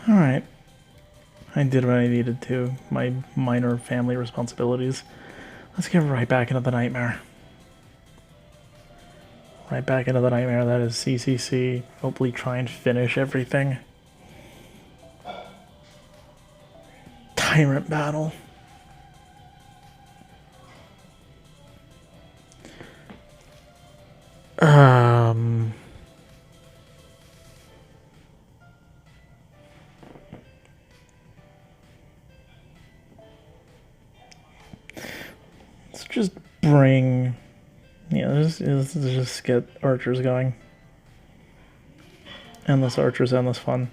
Alright. I did what I needed to. My minor family responsibilities. Let's get right back into the nightmare. Right back into the nightmare that is CCC. Hopefully try and finish everything. Tyrant battle. Let's just bring... Yeah, let's just get archers going. Endless archers, endless fun.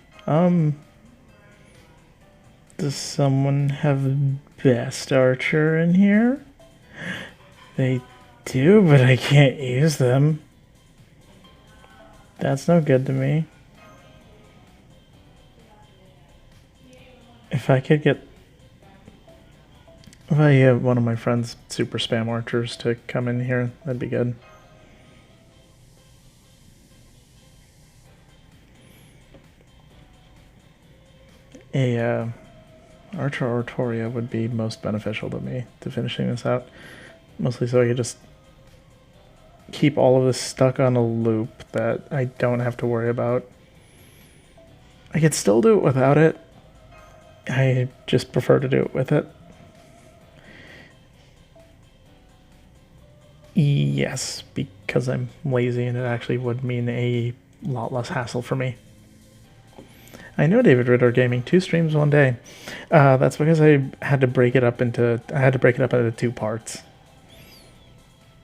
Does someone have best archer in here? They do, but I can't use them. That's no good to me. If I could get... If I have one of my friends' super spam archers to come in here, that'd be good. A Archer Oratoria would be most beneficial to me to finishing this out. Mostly so I could just keep all of this stuck on a loop that I don't have to worry about. I could still do it without it. I just prefer to do it with it. Yes, because I'm lazy and it actually would mean a lot less hassle for me. I know David Ritter Gaming, 2 streams one day. That's because I had to break it up into 2 parts.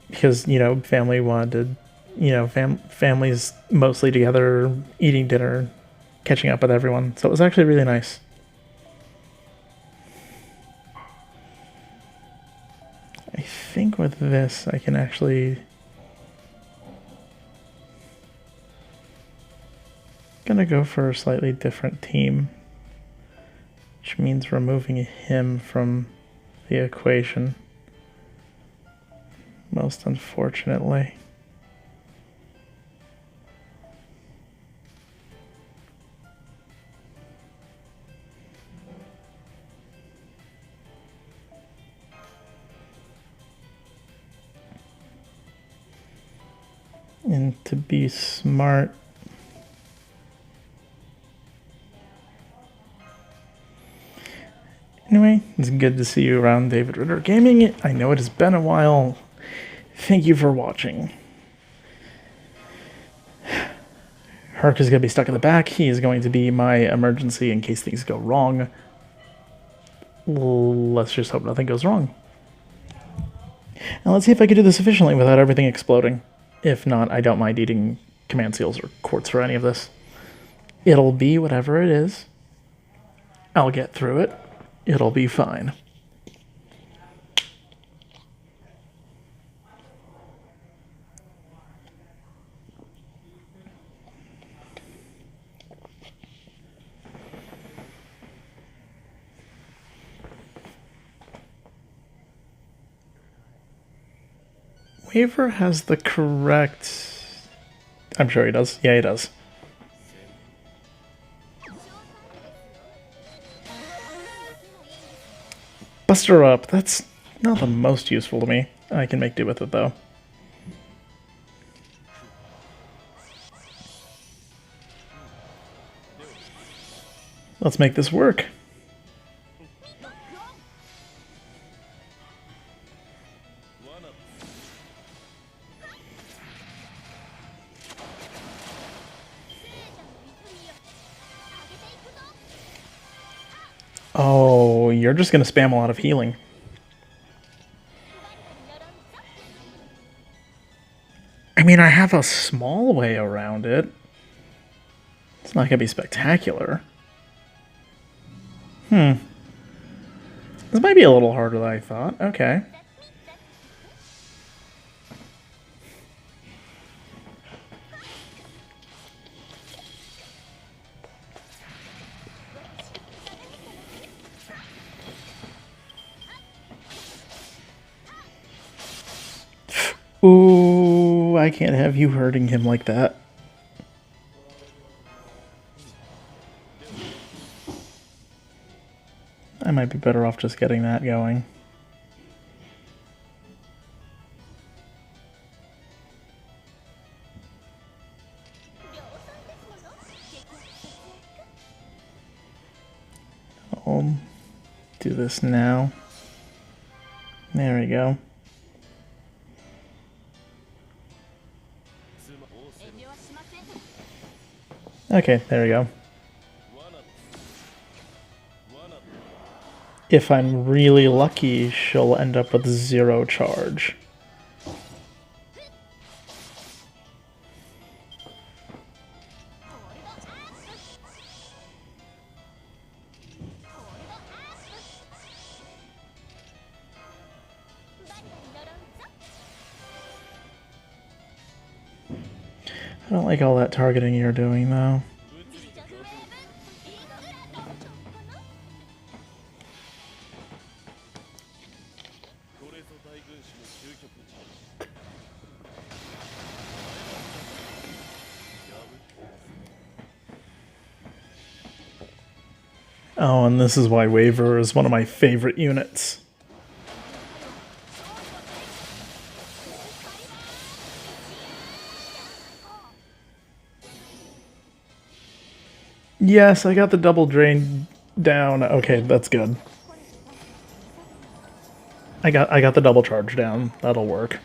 Because, you know, family wanted, you know, families mostly together, eating dinner, catching up with everyone. So it was actually really nice. I think with this I can actually... Gonna go for a slightly different team, which means removing him from the equation, most unfortunately. And to be smart, anyway, it's good to see you around, David Ritter Gaming. I know it has been a while. Thank you for watching. Herc is going to be stuck in the back. He is going to be my emergency in case things go wrong. Let's just hope nothing goes wrong. And let's see if I can do this efficiently without everything exploding. If not, I don't mind eating command seals or quartz for any of this. It'll be whatever it is. I'll get through it. It'll be fine. Waver has the correct... I'm sure he does. Yeah, he does. Buster up. That's not the most useful to me. I can make do with it, though. Let's make this work. Oh, you're just going to spam a lot of healing. I mean, I have a small way around it. It's not going to be spectacular. This might be a little harder than I thought. Okay. Ooh, I can't have you hurting him like that. I might be better off just getting that going. I'll do this now. There we go. Okay, there we go. If I'm really lucky, she'll end up with 0 charge. I don't like all that targeting you're doing, though. Oh, and this is why Waver is one of my favorite units. Yes, I got the double drain down. Okay, that's good. I got the double charge down. That'll work.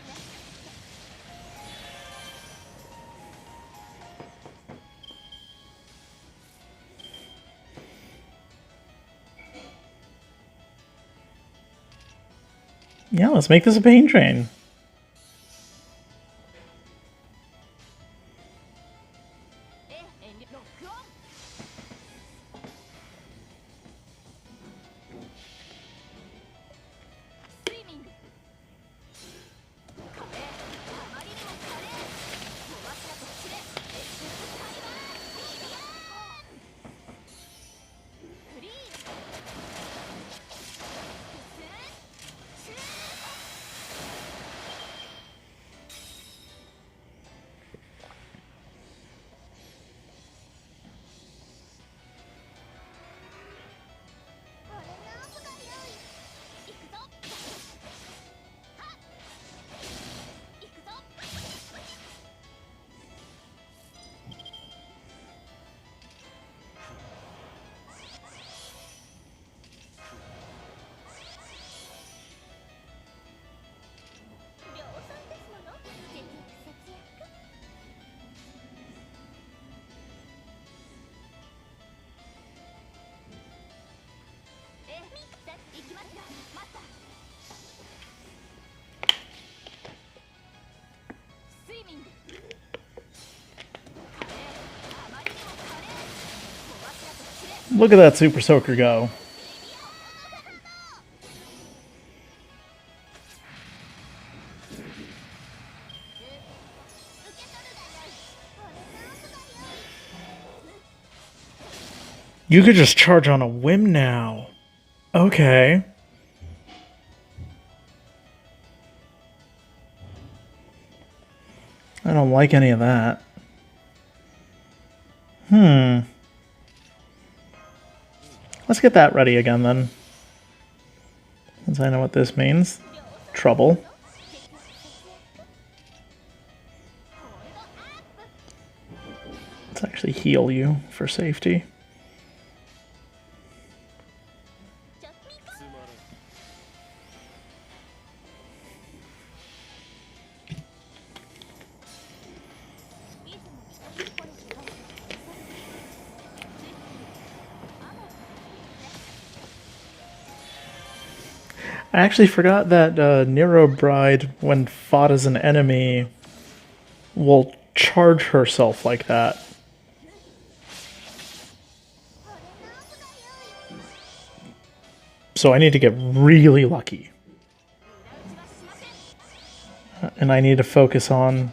Yeah, let's make this a pain train. Look at that Super Soaker go. You could just charge on a whim now. Okay. I don't like any of that. Let's get that ready again then. Since I know what this means. Trouble. Let's actually heal you for safety. I actually forgot that Nero Bride, when fought as an enemy, will charge herself like that. So I need to get really lucky. And I need to focus on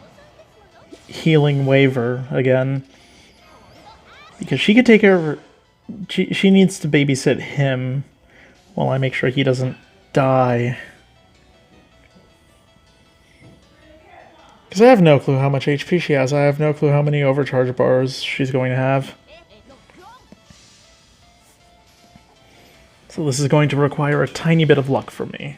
healing Waver again. Because she could take care of her... She needs to babysit him while I make sure he doesn't die. Because I have no clue how much HP she has. I have no clue how many overcharge bars she's going to have. So this is going to require a tiny bit of luck from me.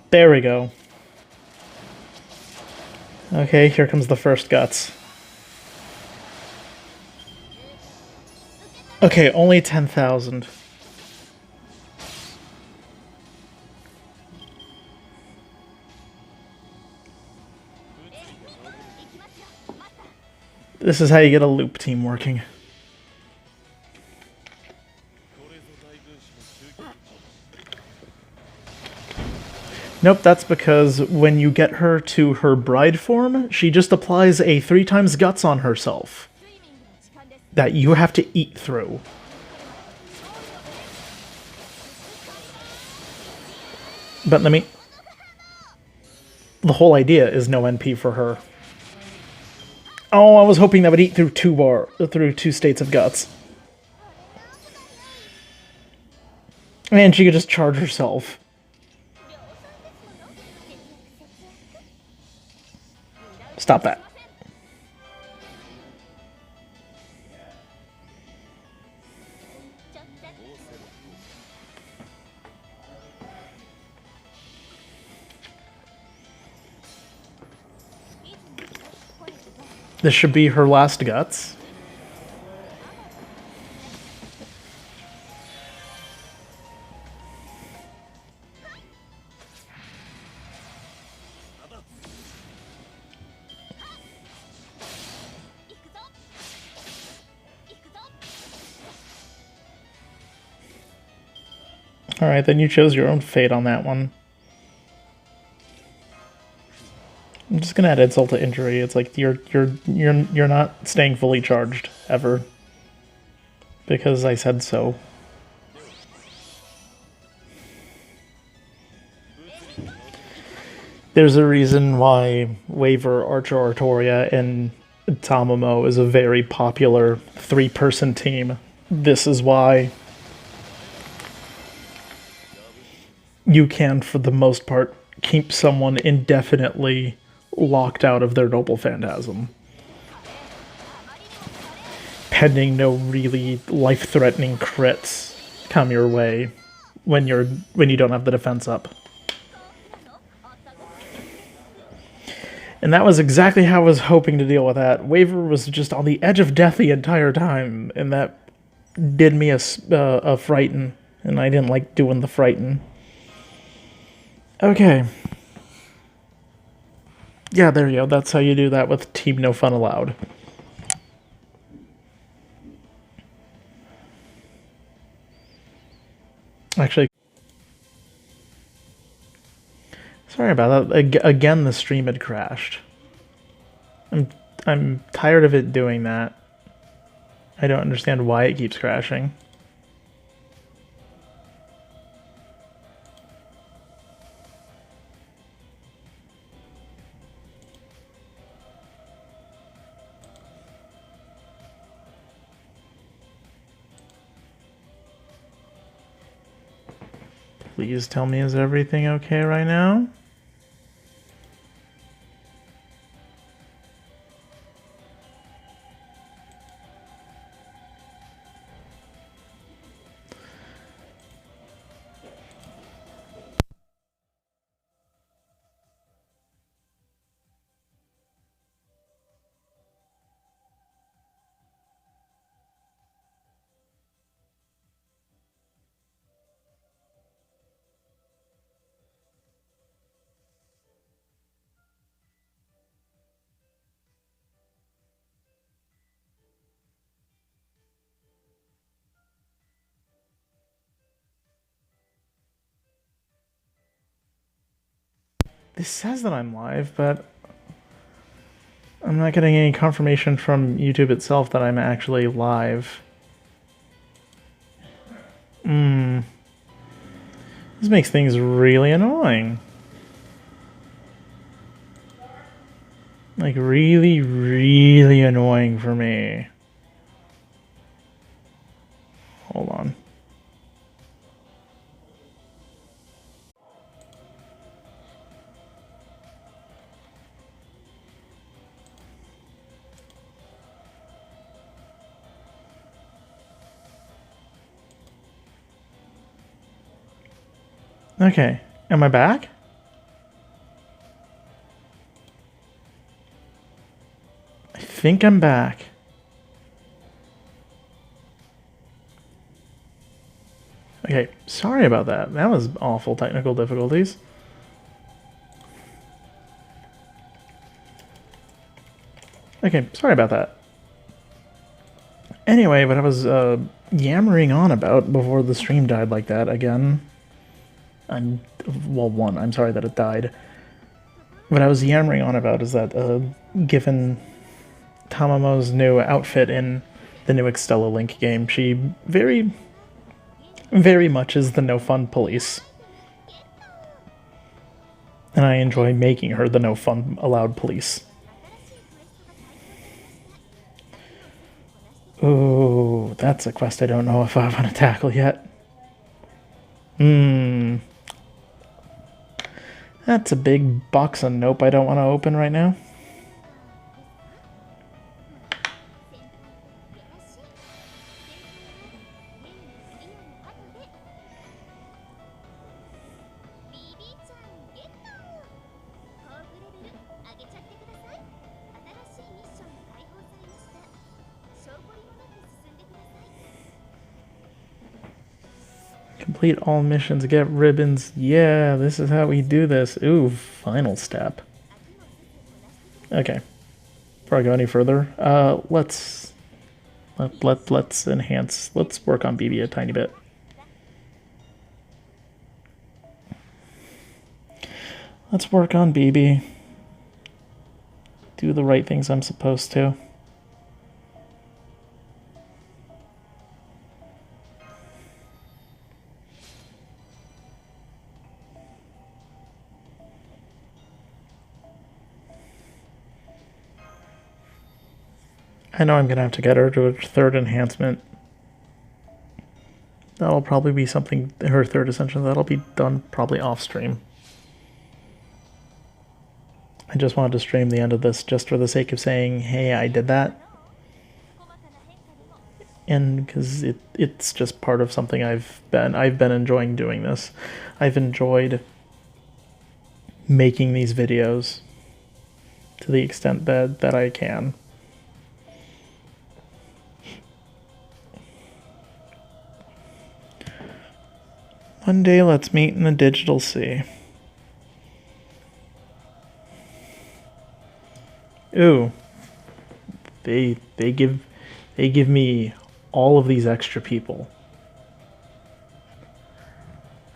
There we go. Okay, here comes the first guts. Okay, only 10,000. This is how you get a loop team working. Nope, that's because when you get her to her bride form, she just applies a 3 times guts on herself that you have to eat through. But let me... The whole idea is no NP for her. Oh, I was hoping that would eat through 2 states of guts. And she could just charge herself. Stop that. This should be her last guts. Alright, then you chose your own fate on that one. I'm just gonna add insult to injury. It's like you're not staying fully charged ever. Because I said so. There's a reason why Waver, Archer Artoria, and Tamamo is a very popular 3-person team. This is why you can, for the most part, keep someone indefinitely locked out of their Noble Phantasm, pending no really life-threatening crits come your way when you don't have the defense up. And that was exactly how I was hoping to deal with that. Waver was just on the edge of death the entire time, and that did me a frighten, and I didn't like doing the frighten. Okay. Yeah, there you go. That's how you do that with Team No Fun Allowed. Actually, sorry about that. Again, the stream had crashed. I'm tired of it doing that. I don't understand why it keeps crashing. Please tell me, is everything okay right now? This says that I'm live, but I'm not getting any confirmation from YouTube itself that I'm actually live. This makes things really annoying. Like, really, really annoying for me. Hold on. Okay, am I back? I think I'm back. Okay, sorry about that. That was awful technical difficulties. Okay, sorry about that. Anyway, what I was yammering on about before the stream died like that again. I'm sorry that it died. What I was yammering on about is that given Tamamo's new outfit in the new Extella Link game, she very, very much is the no fun police. And I enjoy making her the no fun allowed police. Oh, that's a quest I don't know if I want to tackle yet. That's a big box of nope I don't want to open right now. Complete all missions, get ribbons. Yeah, this is how we do this. Ooh, final step. Okay. Before I go any further, let's enhance. Let's work on BB a tiny bit. Let's work on BB. Do the right things I'm supposed to. I know I'm going to have to get her to a third enhancement. That'll probably be something, her third ascension, that'll be done probably off stream. I just wanted to stream the end of this just for the sake of saying, hey, I did that. And because it's just part of something I've been enjoying doing this. I've enjoyed making these videos to the extent that I can. One day, let's meet in the digital sea. Ooh, they give me all of these extra people.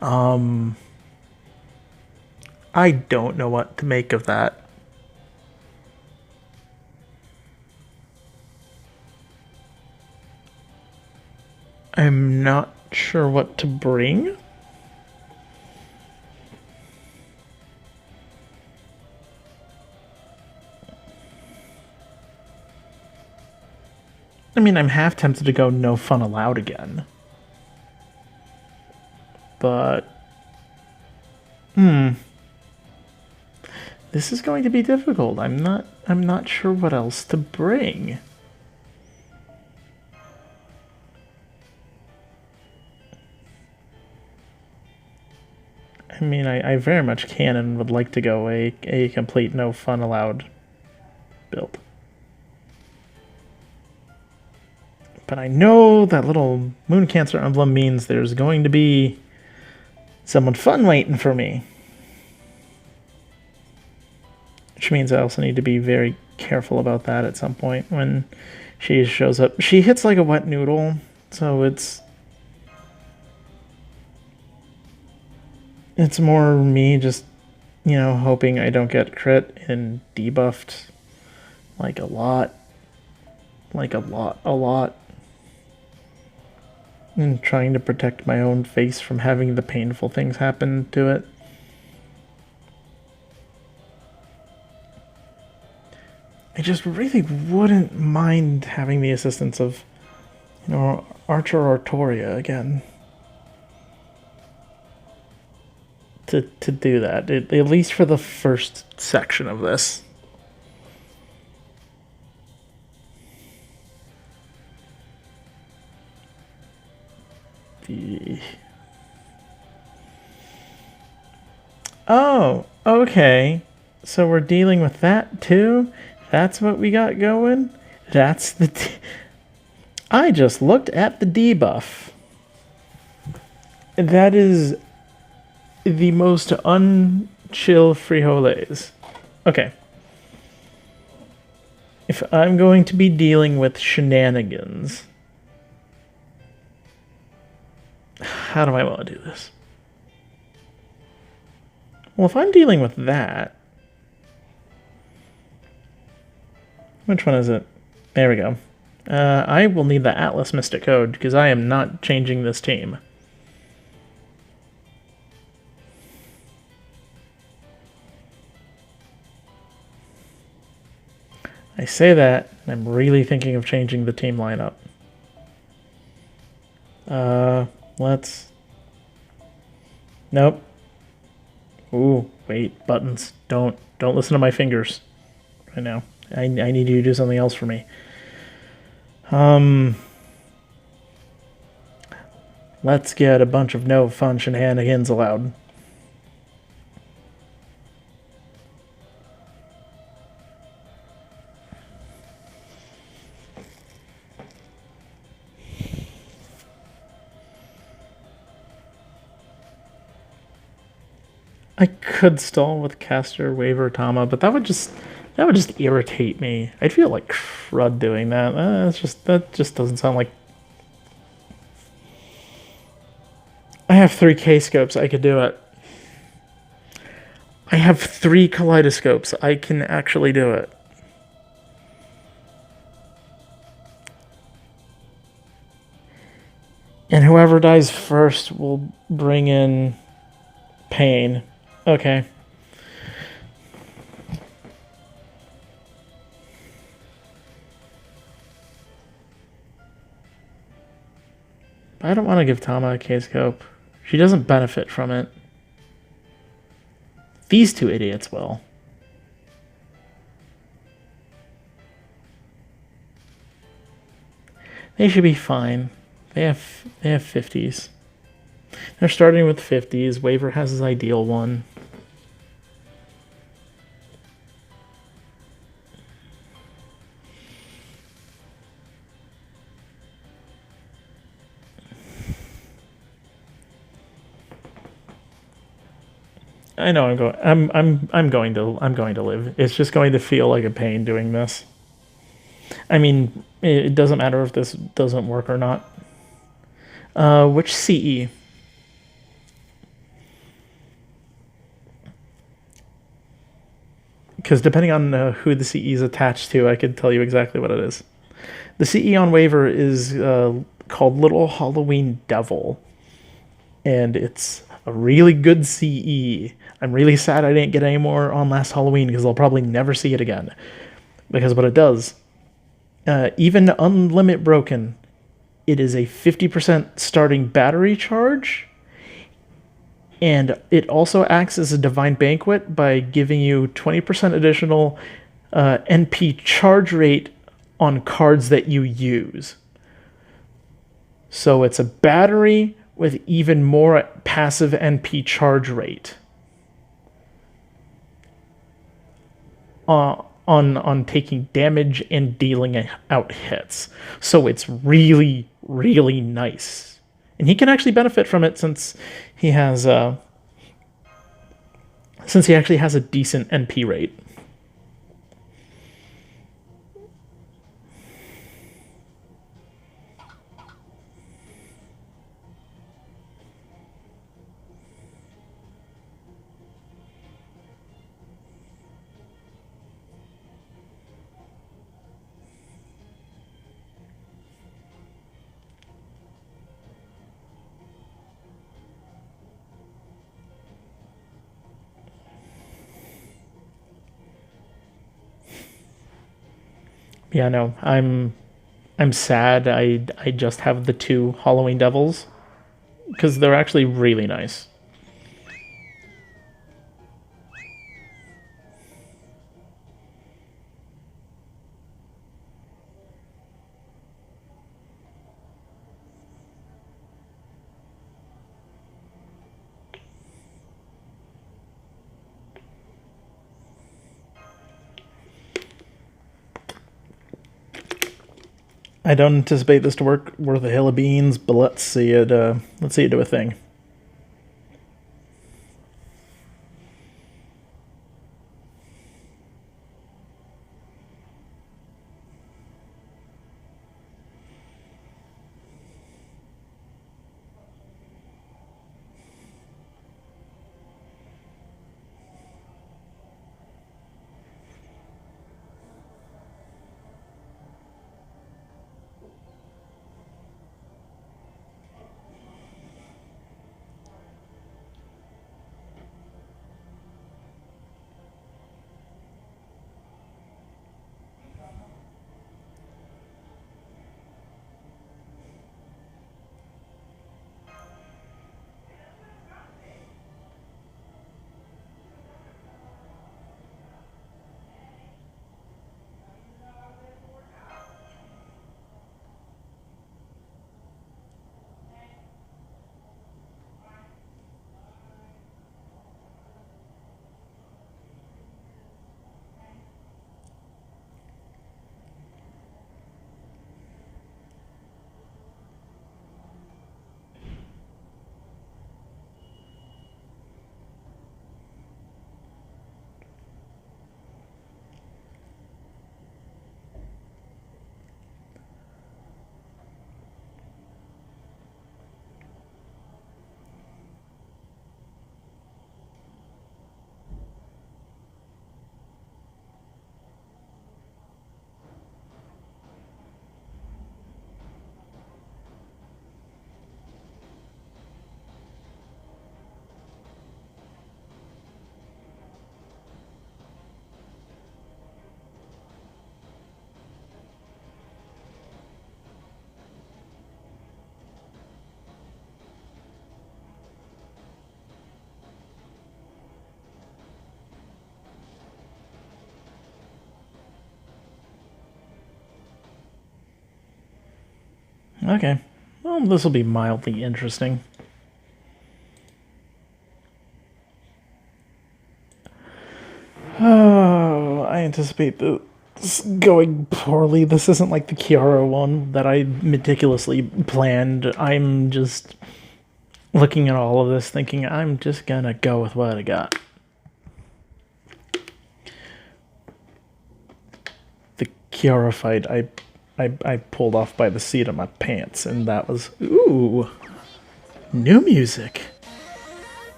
I don't know what to make of that. I'm not sure what to bring. I mean, I'm half tempted to go no fun allowed again. But this is going to be difficult. I'm not sure what else to bring. I mean, I very much can and would like to go a complete no fun allowed build. But I know that little Moon Cancer emblem means there's going to be someone fun waiting for me. Which means I also need to be very careful about that at some point when she shows up. She hits like a wet noodle, so it's more me just, you know, hoping I don't get crit and debuffed like a lot. Like a lot. And trying to protect my own face from having the painful things happen to it. I just really wouldn't mind having the assistance of, you know, Archer Artoria again. To do that, at least for the first section of this. Oh, okay. So we're dealing with that too? That's what we got going? That's the... I just looked at the debuff. That is the most unchill frijoles. Okay. If I'm going to be dealing with shenanigans, how do I want to do this? Well, if I'm dealing with that... Which one is it? There we go. I will need the Atlas Mystic Code, because I am not changing this team. I say that, and I'm really thinking of changing the team lineup. Let's... Nope. Ooh, wait, buttons. Don't listen to my fingers right now. I need you to do something else for me. Let's get a bunch of no fun shenanigans allowed. I could stall with Caster, Waver, Tama, but that would just irritate me. I'd feel like crud doing that. That just doesn't sound like... I have 3 K-scopes. I could do it. I have 3 kaleidoscopes. I can actually do it. And whoever dies first will bring in pain. Okay. I don't want to give Tama a K-scope. She doesn't benefit from it. These 2 idiots will. They should be fine. They have 50s. They're starting with 50s. Waver has his ideal one. I know I'm going to live. It's just going to feel like a pain doing this. I mean, it doesn't matter if this doesn't work or not. Which CE? Because depending on who the CE is attached to, I could tell you exactly what it is. The CE on Waver is called Little Halloween Devil, and it's a really good CE. I'm really sad I didn't get any more on last Halloween because I'll probably never see it again. Because what it does, even Unlimit Broken, it is a 50% starting battery charge, and it also acts as a Divine Banquet by giving you 20% additional NP charge rate on cards that you use. So it's a battery with even more passive NP charge rate on taking damage and dealing out hits. So it's really, really nice. And he can actually benefit from it since he has since he actually has a decent NP rate. Yeah, no, I'm sad I just have the 2 Halloween Devils because they're actually really nice. I don't anticipate this to work worth a hill of beans, but let's see it. Let's see it do a thing. Okay. Well, this will be mildly interesting. Oh, I anticipate this going poorly. This isn't like the Kiara one that I meticulously planned. I'm just looking at all of this thinking I'm just gonna go with what I got. The Kiara fight I pulled off by the seat of my pants, and that was ooh, new music.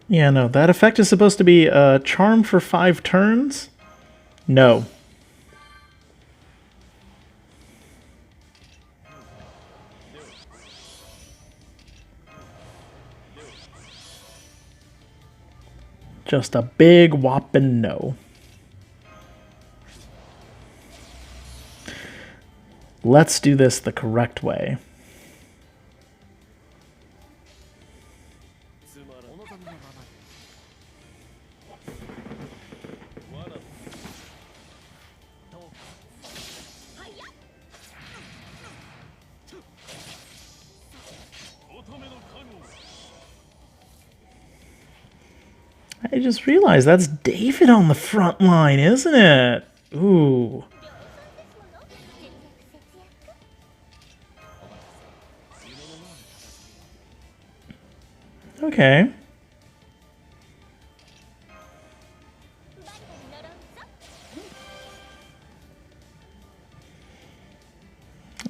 Yeah, no, that effect is supposed to be charm for 5 turns. No. Just a big whopping no. Let's do this the correct way. I just realized that's David on the front line, isn't it? Ooh. Okay.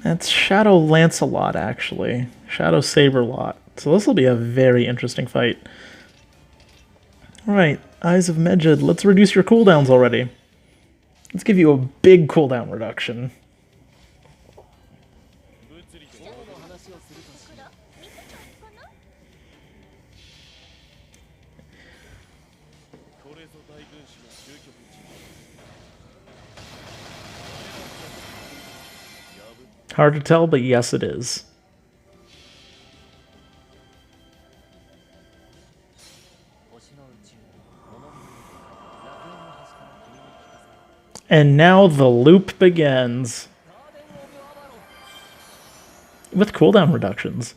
That's Shadow Lancelot, actually. Shadow Saberlot. So this will be a very interesting fight. Alright, Eyes of Medjed, let's reduce your cooldowns already. Let's give you a big cooldown reduction. Hard to tell, but yes, it is. And now the loop begins. With cooldown reductions.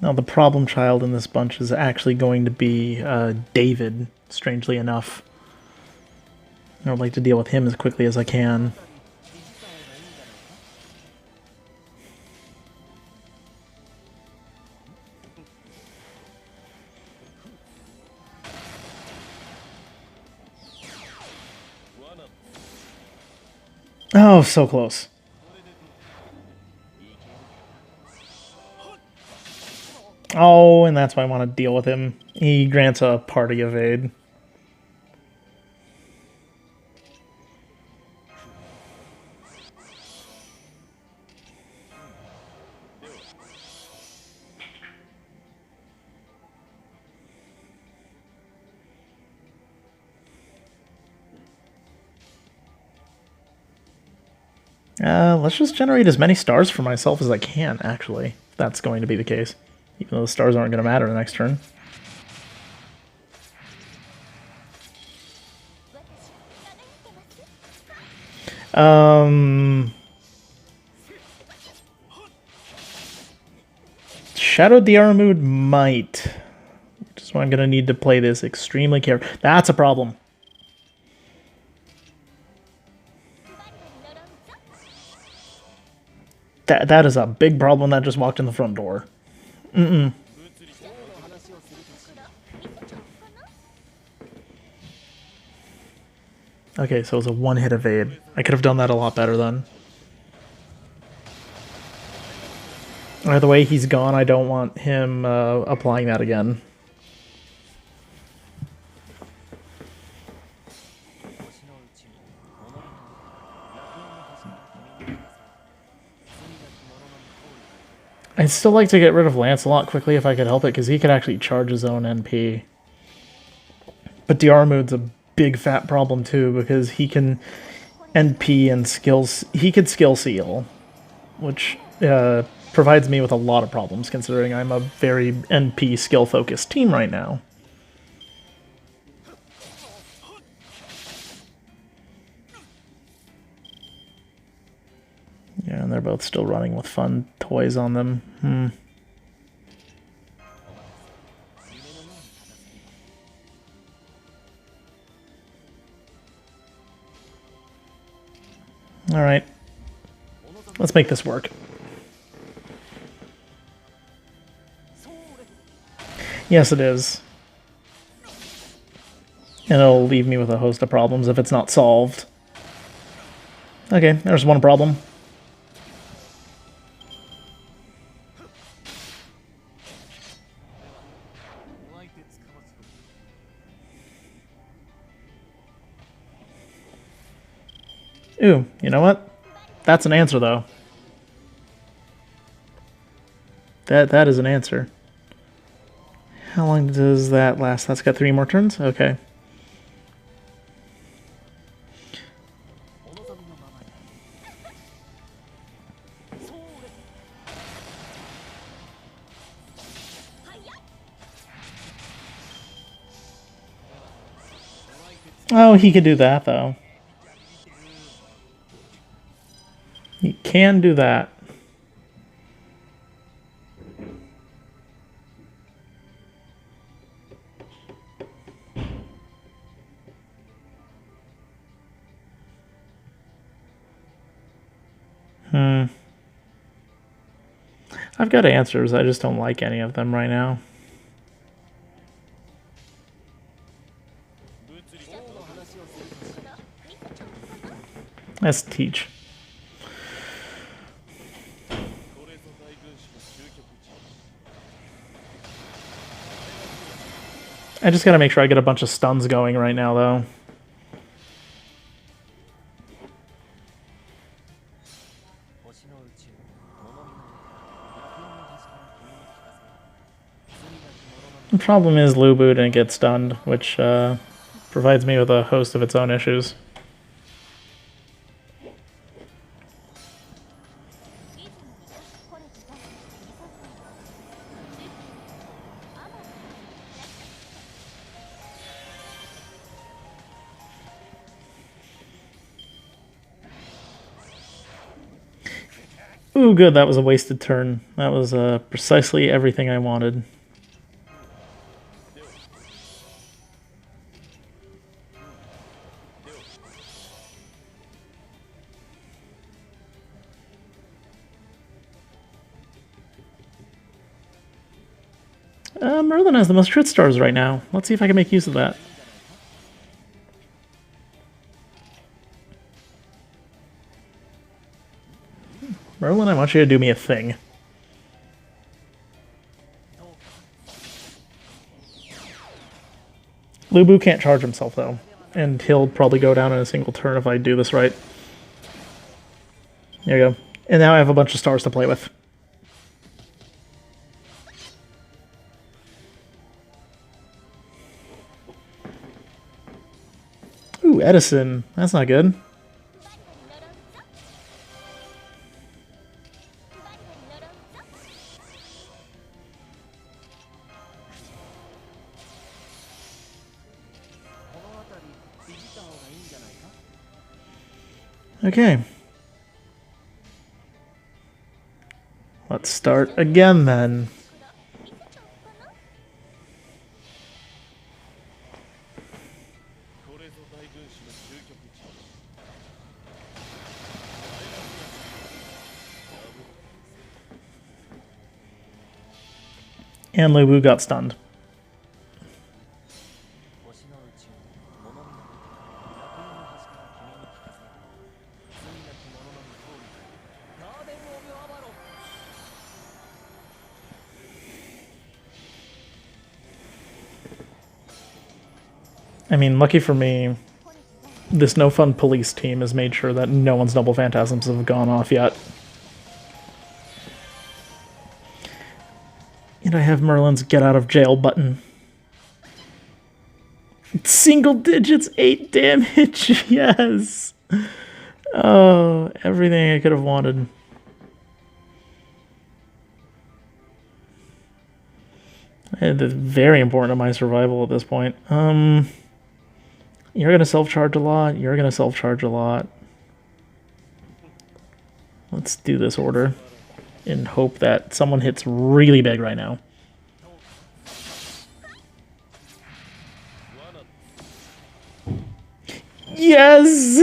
Now, the problem child in this bunch is actually going to be David, strangely enough. I would like to deal with him as quickly as I can. Oh, so close. Oh, and that's why I want to deal with him. He grants a party evade. Let's just generate as many stars for myself as I can, actually. If that's going to be the case. Even though the stars aren't going to matter the next turn. Shadow Diarmuid might. Which is why I'm going to need to play this extremely carefully. That's a problem. That is a big problem that just walked in the front door. Okay, so it was a one-hit evade. I could have done that a lot better then. Either way, he's gone. I don't want him applying that again. I'd still like to get rid of Lancelot quickly if I could help it, because he could actually charge his own NP. But Diarmuid's a big fat problem too, because he can NP and skills. He could skill seal, which provides me with a lot of problems, considering I'm a very NP skill focused team right now. Yeah, and they're both still running with fun toys on them. Alright. Let's make this work. Yes, it is. And it'll leave me with a host of problems if it's not solved. Okay, there's one problem. Ooh, you know what? That's an answer, though. That is an answer. How long does that last? That's got 3 more turns? Okay. Oh, he could do that, though. He can do that. I've got answers, I just don't like any of them right now. Let's teach. I just gotta make sure I get a bunch of stuns going right now, though. The problem is Lubu didn't get stunned, which provides me with a host of its own issues. Ooh, good, that was a wasted turn. That was precisely everything I wanted. Merlin has the most crit stars right now. Let's see if I can make use of that. Merlin, I want you to do me a thing. Lu Bu can't charge himself, though. And he'll probably go down in a single turn if I do this right. There you go. And now I have a bunch of stars to play with. Ooh, Edison. That's not good. Okay. Let's start again then. And Lu Bu got stunned. I mean, lucky for me, this No Fun Police team has made sure that no one's Double Phantasms have gone off yet. And I have Merlin's get out of jail button. Single digits, 8 damage, yes! Oh, everything I could have wanted. It's very important to my survival at this point. You're gonna self-charge a lot, you're gonna self-charge a lot. Let's do this order and hope that someone hits really big right now. Yes!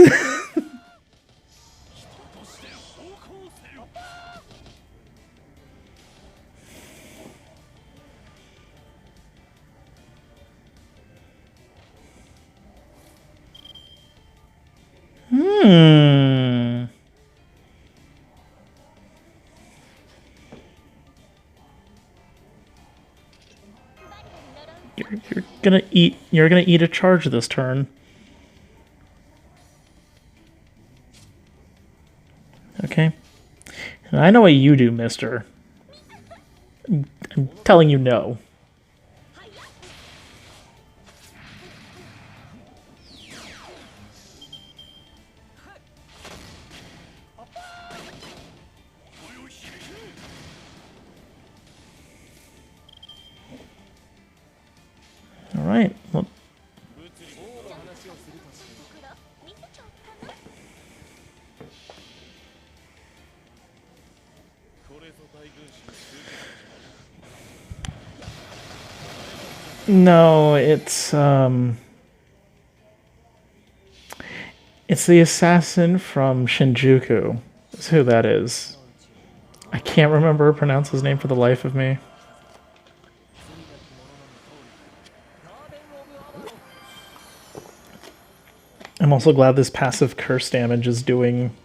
You're gonna eat a charge this turn. Okay. And I know what you do, mister. I'm telling you no. Alright. Well, no, it's the assassin from Shinjuku. That's who that is. I can't remember or pronounce his name for the life of me. I'm also glad this passive curse damage is doing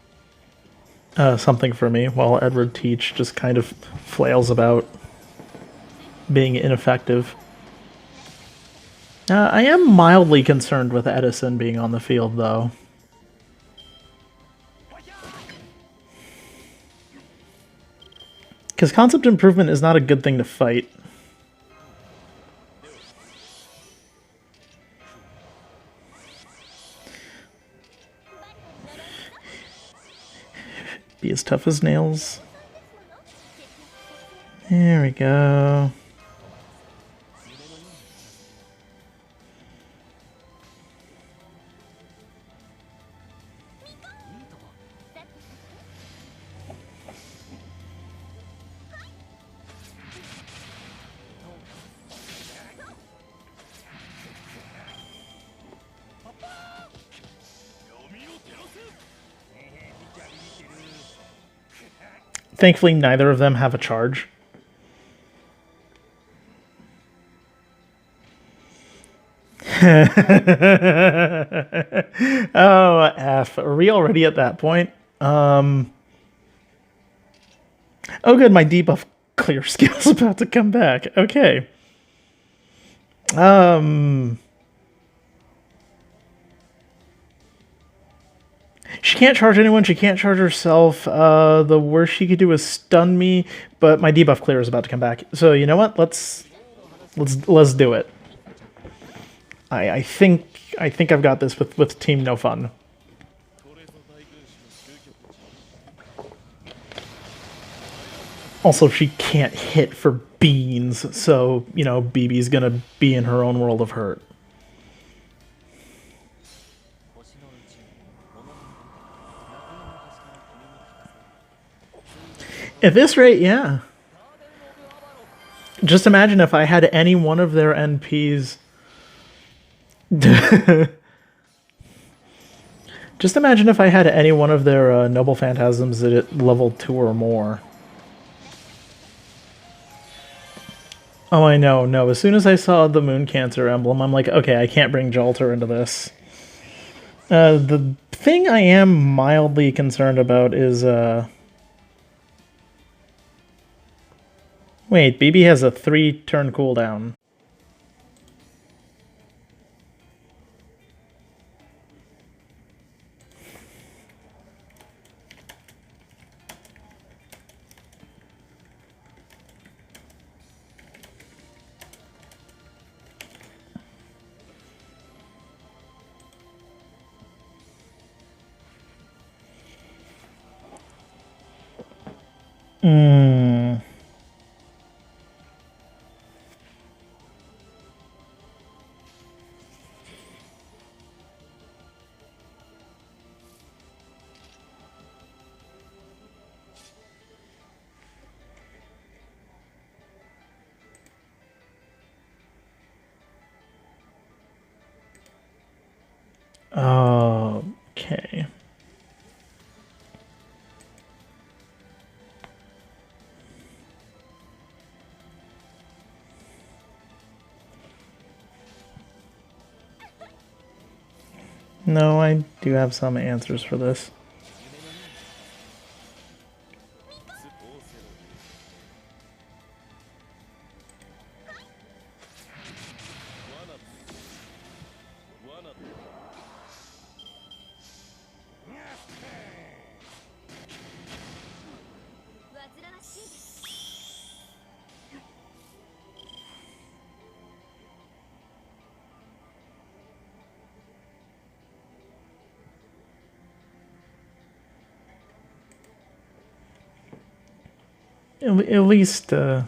something for me, while Edward Teach just kind of flails about being ineffective. I am mildly concerned with Edison being on the field, though. Because concept improvement is not a good thing to fight. Be as tough as nails. There we go. Thankfully, neither of them have a charge. Oh, F. Are we already at that point? Oh, good. My debuff clear skill's about to come back. Okay. She can't charge anyone. She can't charge herself. The worst she could do is stun me. But my debuff clear is about to come back. So you know what? Let's do it. I think I've got this with Team No Fun. Also, she can't hit for beans, so, you know, BB's gonna be in her own world of hurt. At this rate, yeah. Just imagine if I had any one of their NPs... Just imagine if I had any one of their Noble Phantasms at level 2 or more. Oh, I know, no. As soon as I saw the Moon Cancer emblem, I'm like, okay, I can't bring Jalter into this. The thing I am mildly concerned about is, wait, BB has a 3-turn cooldown. Okay. No, I do have some answers for this. At least, I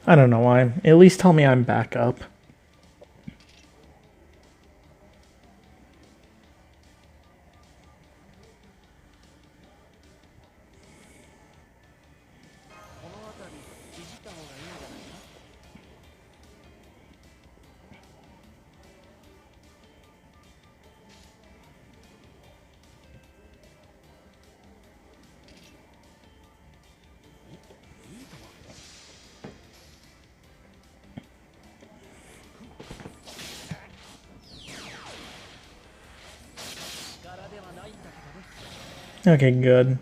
don't know why. At least tell me I'm back up. Okay, good.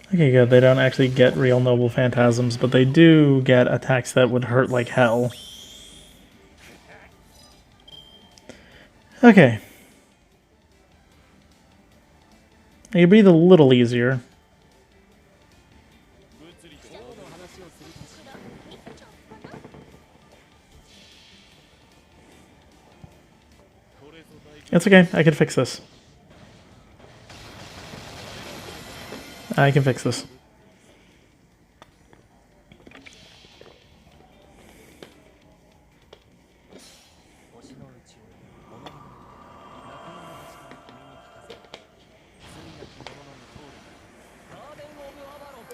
Okay, good. They don't actually get real Noble Phantasms, but they do get attacks that would hurt like hell. Okay. I can breathe a little easier. It's okay, I can fix this. I can fix this.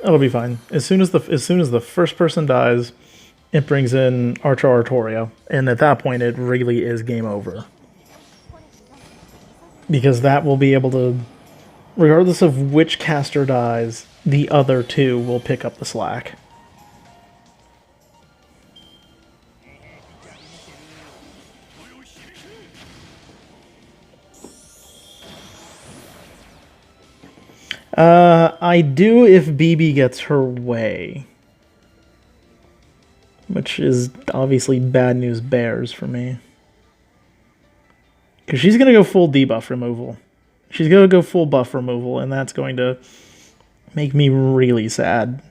It'll be fine. As soon as the first person dies, it brings in Archer Artoria, and at that point it really is game over. Because that will be able to, regardless of which caster dies, the other two will pick up the slack. I do if BB gets her way. Which is obviously bad news bears for me. Because she's going to go full debuff removal. She's going to go full buff removal, and that's going to make me really sad.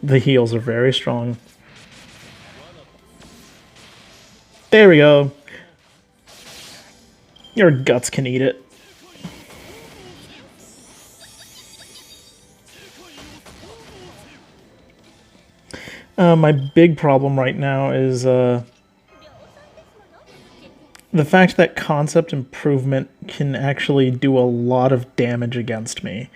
The heals are very strong. There we go. Your guts can eat it. My big problem right now is the fact that concept improvement can actually do a lot of damage against me.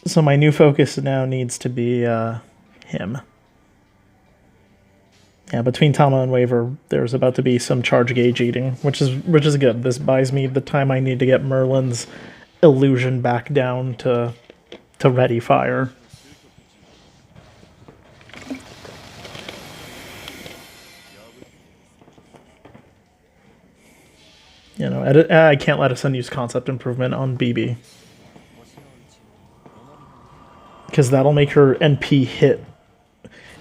So my new focus now needs to be him. Yeah, between Tama and Waver, there's about to be some charge gauge eating, which is good. This buys me the time I need to get Merlin's illusion back down to ready fire. You know, I can't let us use concept improvement on BB. Because that'll make her NP hit.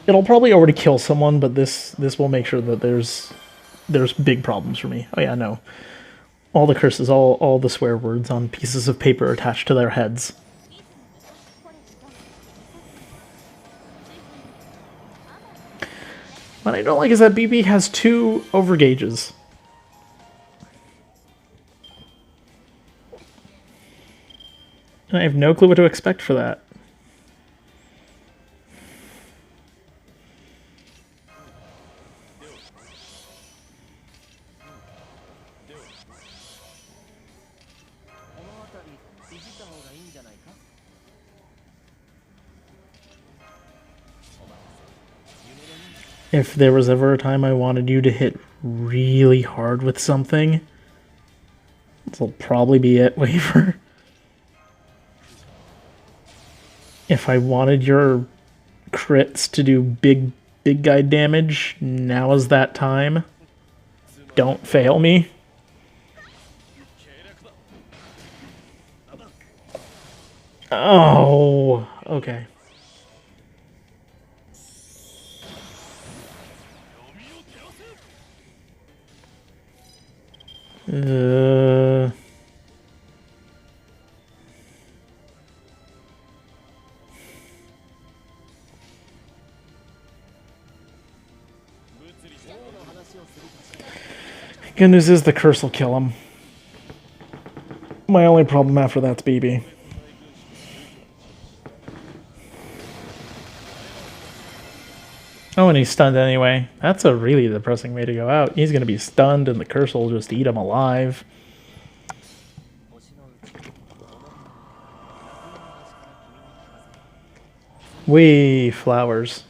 It'll probably already kill someone, but this will make sure that there's big problems for me. Oh yeah, no. All the curses, all the swear words on pieces of paper attached to their heads. What I don't like is that BB has 2 overgauges. And I have no clue what to expect for that. If there was ever a time I wanted you to hit really hard with something, this'll probably be it, Waver. If I wanted your crits to do big guy damage, now is that time. Don't fail me. Oh, okay. Good news is the curse will kill him. My only problem after that's BB. Oh, and he's stunned anyway. That's a really depressing way to go out. He's going to be stunned and the curse will just eat him alive. Wee, flowers.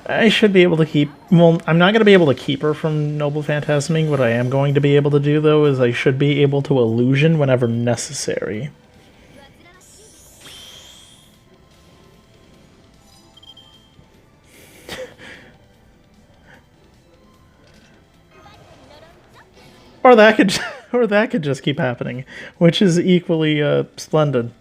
I should be able to keep... Well, I'm not going to be able to keep her from Noble Phantasming. What I am going to be able to do, though, is I should be able to illusion whenever necessary. Or that could just keep happening, which is equally splendid.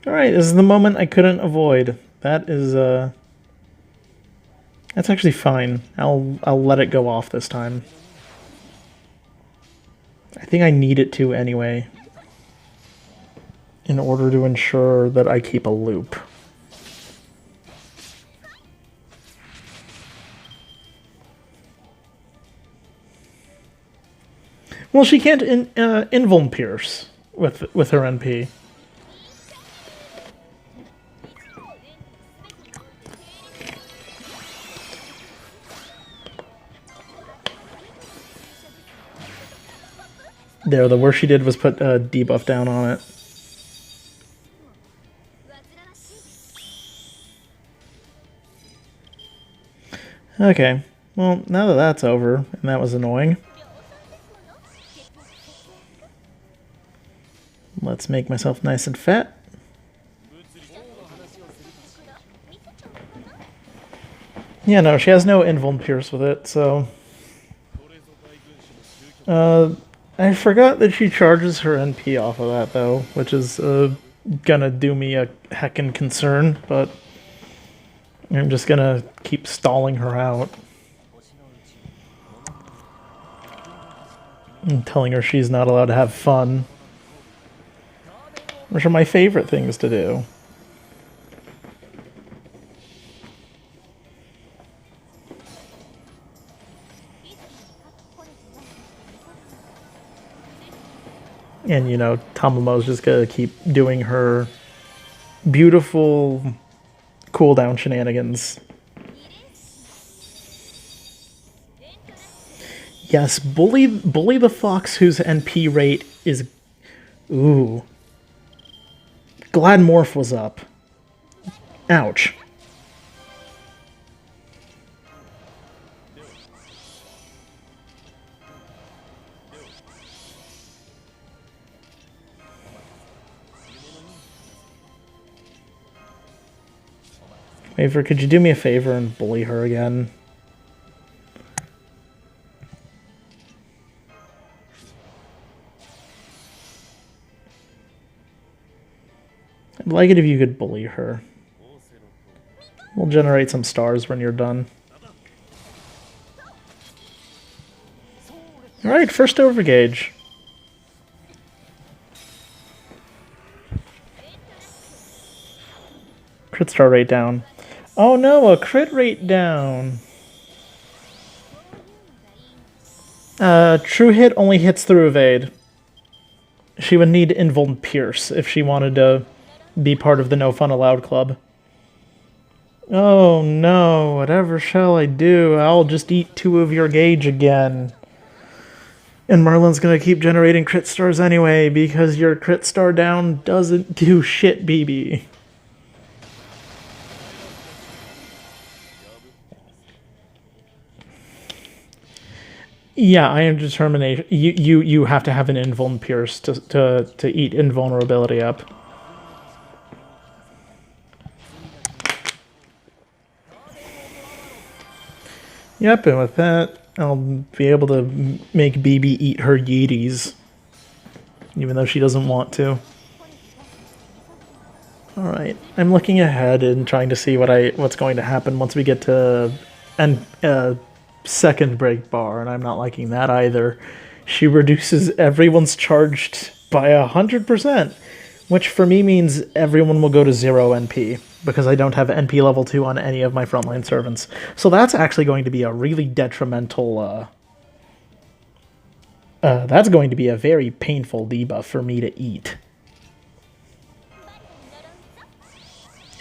Alright, this is the moment I couldn't avoid. That is, that's actually fine. I'll let it go off this time. I think I need it to anyway, in order to ensure that I keep a loop. Well, she can't invuln pierce with her NP. There, the worst she did was put a debuff down on it. Okay, well, now that that's over, and that was annoying, let's make myself nice and fat. Yeah, no, she has no invuln pierce with it, so... I forgot that she charges her NP off of that, though, which is gonna do me a heckin' concern, but I'm just gonna keep stalling her out. And telling her she's not allowed to have fun. Which are my favorite things to do. And, you know, Tamamo's just gonna keep doing her beautiful cooldown shenanigans. Yes, bully the fox whose NP rate is... Ooh. Glad Morph was up. Ouch. Favor, could you do me a favor and bully her again? I'd like it if you could bully her. We'll generate some stars when you're done. Alright, first overgauge. Crit star rate down. Oh no, a crit rate down. True hit only hits through evade. She would need invuln pierce if she wanted to be part of the No Fun Allowed club. Oh no, whatever shall I do? I'll just eat 2 of your gauge again. And Merlin's gonna keep generating crit stars anyway, because your crit star down doesn't do shit, BB. Yeah, I am determination. You have to have an invuln pierce to eat invulnerability up. Yep, and with that, I'll be able to make BB eat her Yeeties, even though she doesn't want to. All right, I'm looking ahead and trying to see what's going to happen once we get to second break bar, and I'm not liking that either. She reduces everyone's charged by 100%, which for me means everyone will go to 0 NP, because I don't have NP level 2 on any of my frontline servants. So that's actually going to be a really detrimental, that's going to be a very painful debuff for me to eat.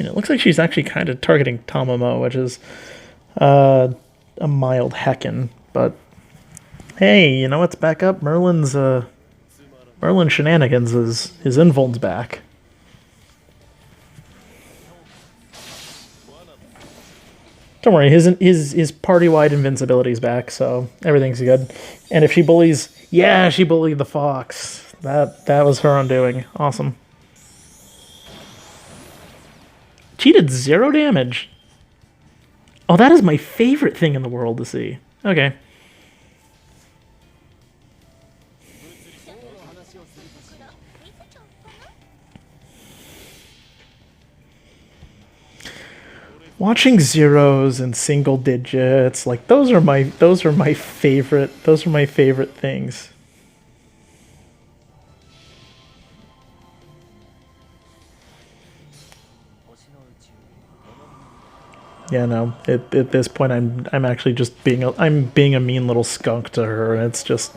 And it looks like she's actually kind of targeting Tamamo, which is, a mild heckin', but hey, you know what's back up? Merlin shenanigans is his invuln's back. Don't worry, his party-wide invincibility's back, so everything's good. And if she bullies, yeah, she bullied the fox. That was her undoing. Awesome. She did 0 damage. Oh, that is my favorite thing in the world to see. Okay. Watching zeros and single digits, like those are my favorite things. Yeah, no. At this point, I'm actually just being a mean little skunk to her, and it's just,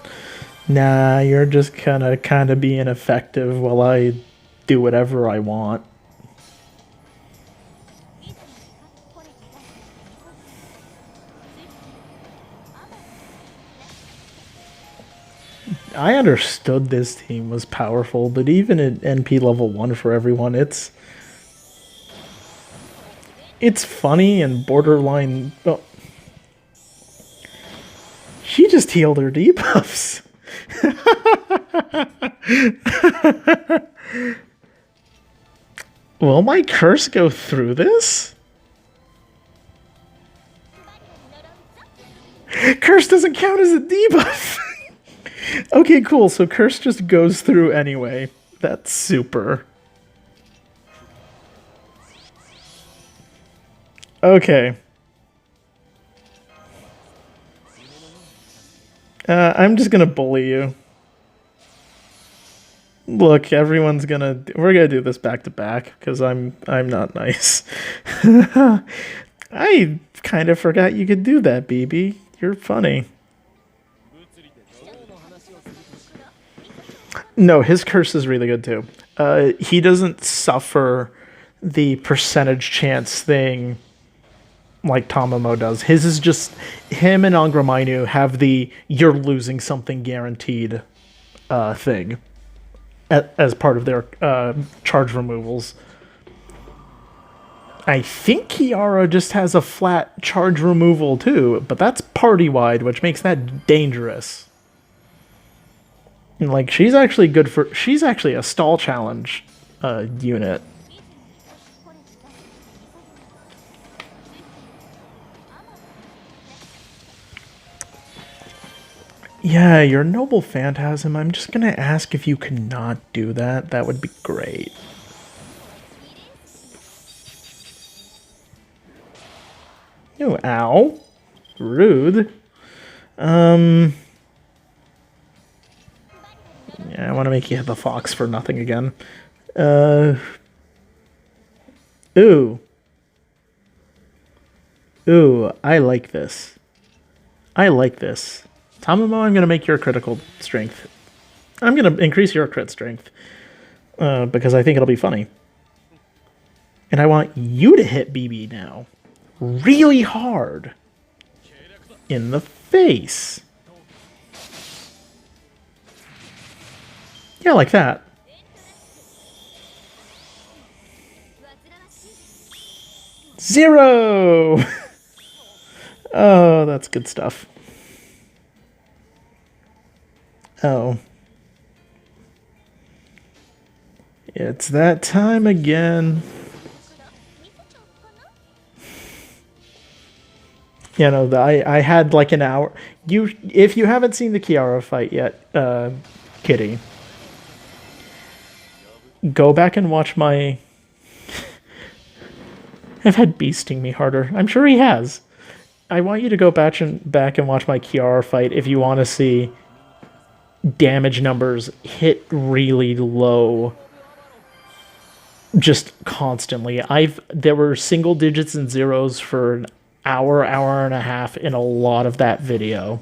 nah. You're just kind of being effective while I do whatever I want. I understood this team was powerful, but even at NP level 1 for everyone, it's funny and borderline. Well, she just healed her debuffs. Will my curse go through this? Curse doesn't count as a debuff. Okay, cool. So curse just goes through anyway. That's super. Okay. I'm just gonna bully you. Look, we're gonna do this back to back because I'm not nice. I kind of forgot you could do that, BB. You're funny. No, his curse is really good too. He doesn't suffer the percentage chance thing like Tamamo does. His is just him and Angramainu have the you're losing something guaranteed thing as part of their charge removals. I think Kiara just has a flat charge removal too, but that's party wide, which makes that dangerous. And like she's actually a stall challenge unit. Yeah, your noble phantasm. I'm just gonna ask if you cannot do that. That would be great. Oh, ow. Rude. Yeah, I want to make you hit the fox for nothing again. Ooh. Ooh, I like this. I like this. Tamamo, I'm going to make your critical strength. I'm going to increase your crit strength. Because I think it'll be funny. And I want you to hit BB now. Really hard. In the face. Yeah, like that. Zero! Oh, that's good stuff. Oh. It's that time again. You know, I had like an hour. If you haven't seen the Kiara fight yet, Kitty, go back and watch my. I've had B sting me harder. I'm sure he has. I want you to go back and watch my Kiara fight if you want to see damage numbers hit really low just constantly. There were single digits and zeros for an hour and a half in a lot of that video.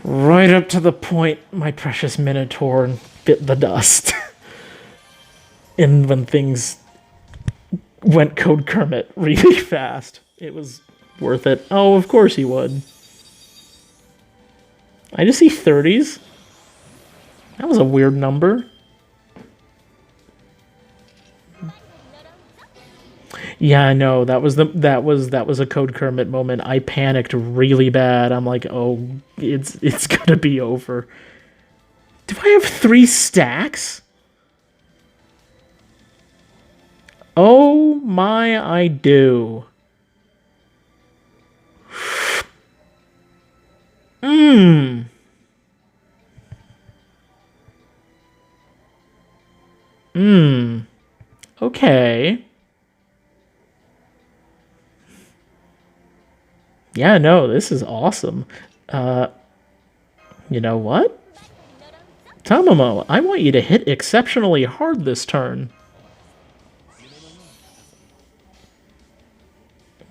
Right up to the point my precious Minotaur bit the dust. And when things went Code Kermit really fast. It was worth it. Oh, of course he would. I just see 30s. That was a weird number. Yeah, I know. That was a Code Kermit moment. I panicked really bad. I'm like, oh, it's gonna be over. Do I have 3 stacks? Oh my, I do. Mmm. Mmm. Okay. Yeah, no, this is awesome. You know what? Tamamo, I want you to hit exceptionally hard this turn.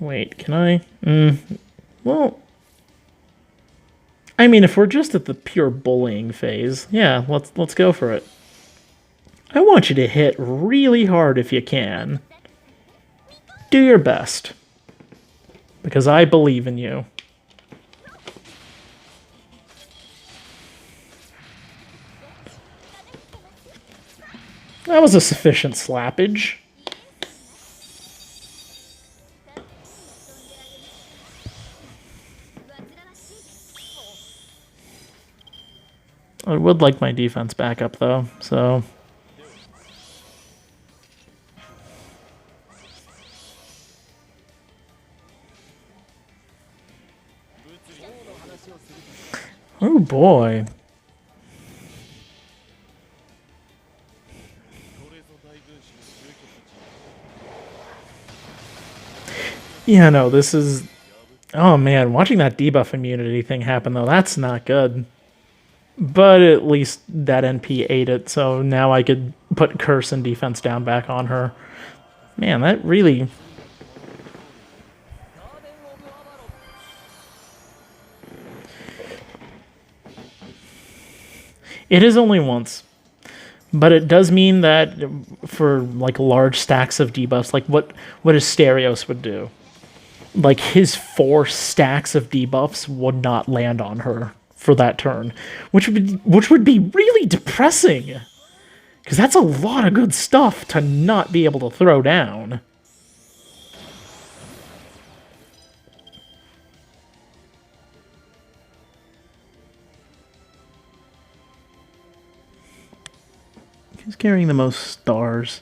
Wait, can I? Well, I mean, if we're just at the pure bullying phase, yeah, let's go for it. I want you to hit really hard if you can. Do your best. Because I believe in you. That was a sufficient slappage. I would like my defense back up, though, so... Oh boy. Yeah, no, this is... Oh man, watching that debuff immunity thing happen, though, that's not good. But at least that NP ate it, so now I could put Curse and defense down back on her. Man, that really... It is only once. But it does mean that for like large stacks of debuffs, like what Asterios would do, like his 4 stacks of debuffs would not land on her for that turn, which would be really depressing, because that's a lot of good stuff to not be able to throw down. Who's carrying the most stars?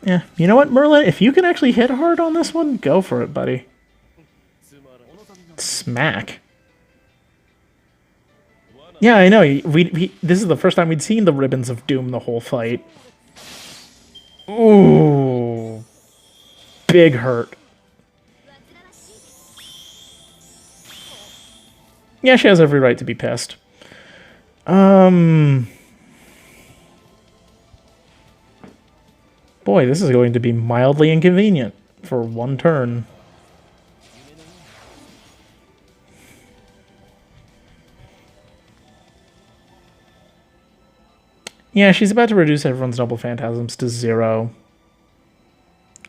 Yeah, you know what, Merlin? If you can actually hit hard on this one, go for it, buddy. Smack. Yeah, I know. This is the first time we'd seen the Ribbons of Doom the whole fight. Ooh. Big hurt. Yeah, she has every right to be pissed. Boy, this is going to be mildly inconvenient for one turn. Yeah, she's about to reduce everyone's Noble Phantasms to 0.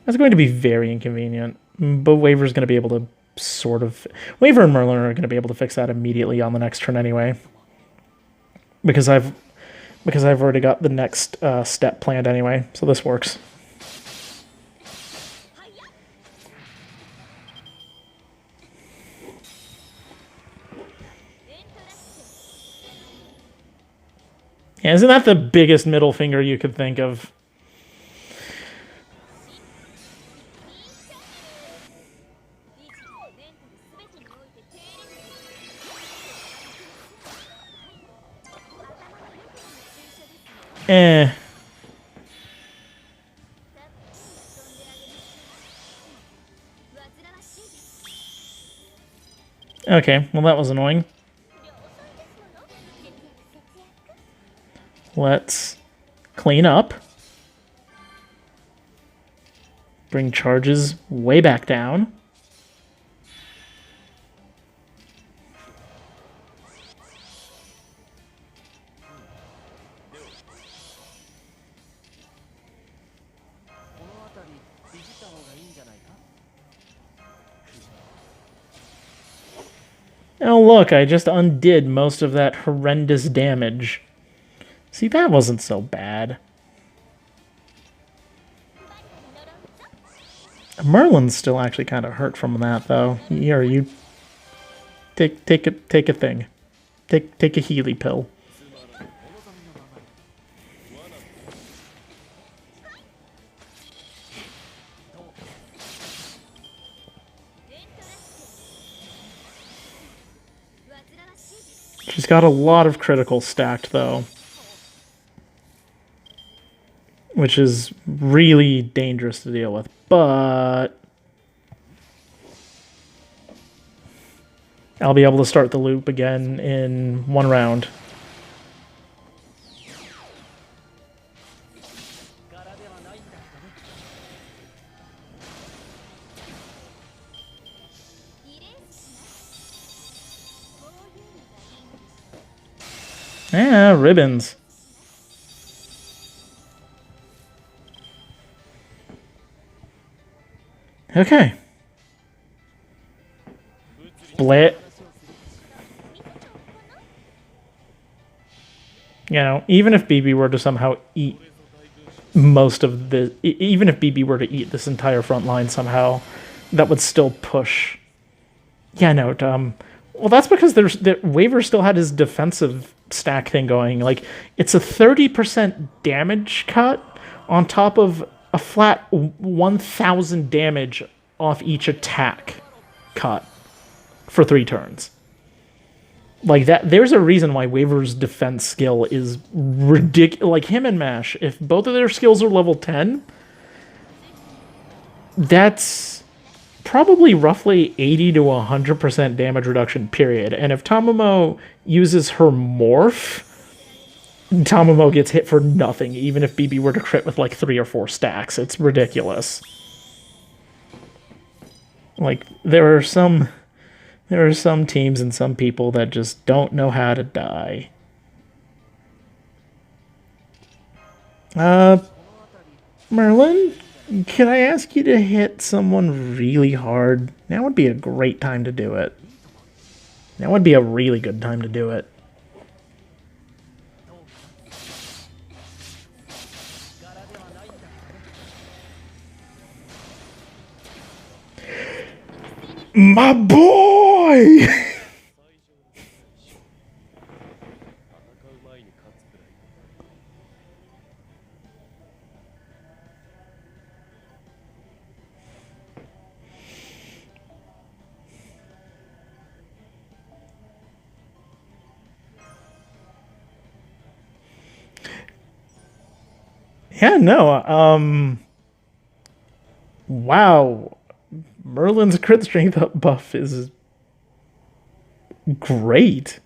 That's going to be very inconvenient. But Waver's going to be able to sort of... Waver and Merlin are going to be able to fix that immediately on the next turn anyway. Because I've already got the next step planned anyway, so this works. Yeah, isn't that the biggest middle finger you could think of? Eh. Okay, well that was annoying. Let's clean up. Bring charges way back down. Oh look, I just undid most of that horrendous damage. See, that wasn't so bad. Merlin's still actually kind of hurt from that, though. Here, you take a thing. Take a Healy pill. She's got a lot of critical stacked, though. Which is really dangerous to deal with, but... I'll be able to start the loop again in 1 round. Yeah, ribbons. Okay. Split. You know, even if BB were to somehow eat most of the... Even if BB were to eat this entire front line somehow, that would still push... Yeah, no, well, that's because the Waver still had his defensive stack thing going. Like, it's a 30% damage cut on top of a flat 1,000 damage off each attack cut for 3 turns. Like that, there's a reason why Waver's defense skill is ridiculous. Like him and Mash, if both of their skills are level 10, that's probably roughly 80 to 100% damage reduction, period. And if Tamamo uses her morph, Tamamo gets hit for nothing, even if BB were to crit with like 3 or 4 stacks. It's ridiculous. Like, there are some teams and some people that just don't know how to die. Merlin, can I ask you to hit someone really hard? Now would be a great time to do it. Now would be a really good time to do it. My boy! Yeah, no, wow. Merlin's crit strength up buff is great.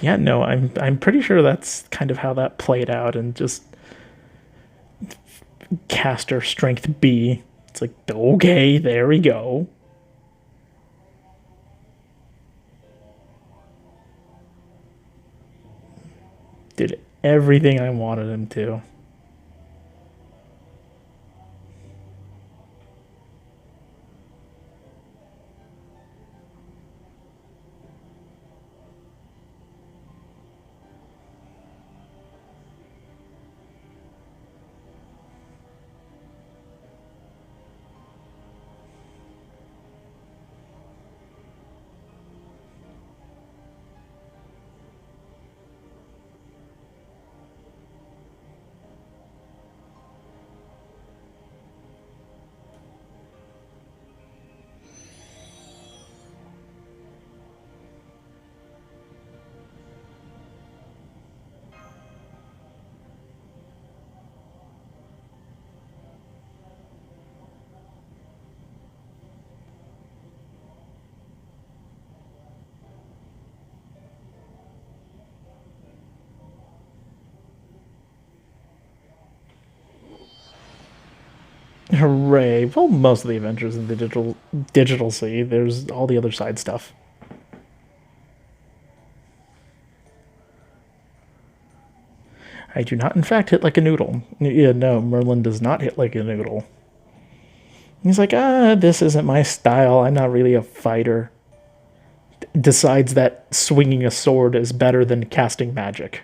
Yeah, no, I'm pretty sure that's kind of how that played out, and just caster strength B. It's like, okay, there we go. Did everything I wanted him to. Hooray. Well, most of the adventures in the digital sea, there's all the other side stuff. I do not, in fact, hit like a noodle. Yeah, no, Merlin does not hit like a noodle. He's like, this isn't my style. I'm not really a fighter. Decides that swinging a sword is better than casting magic.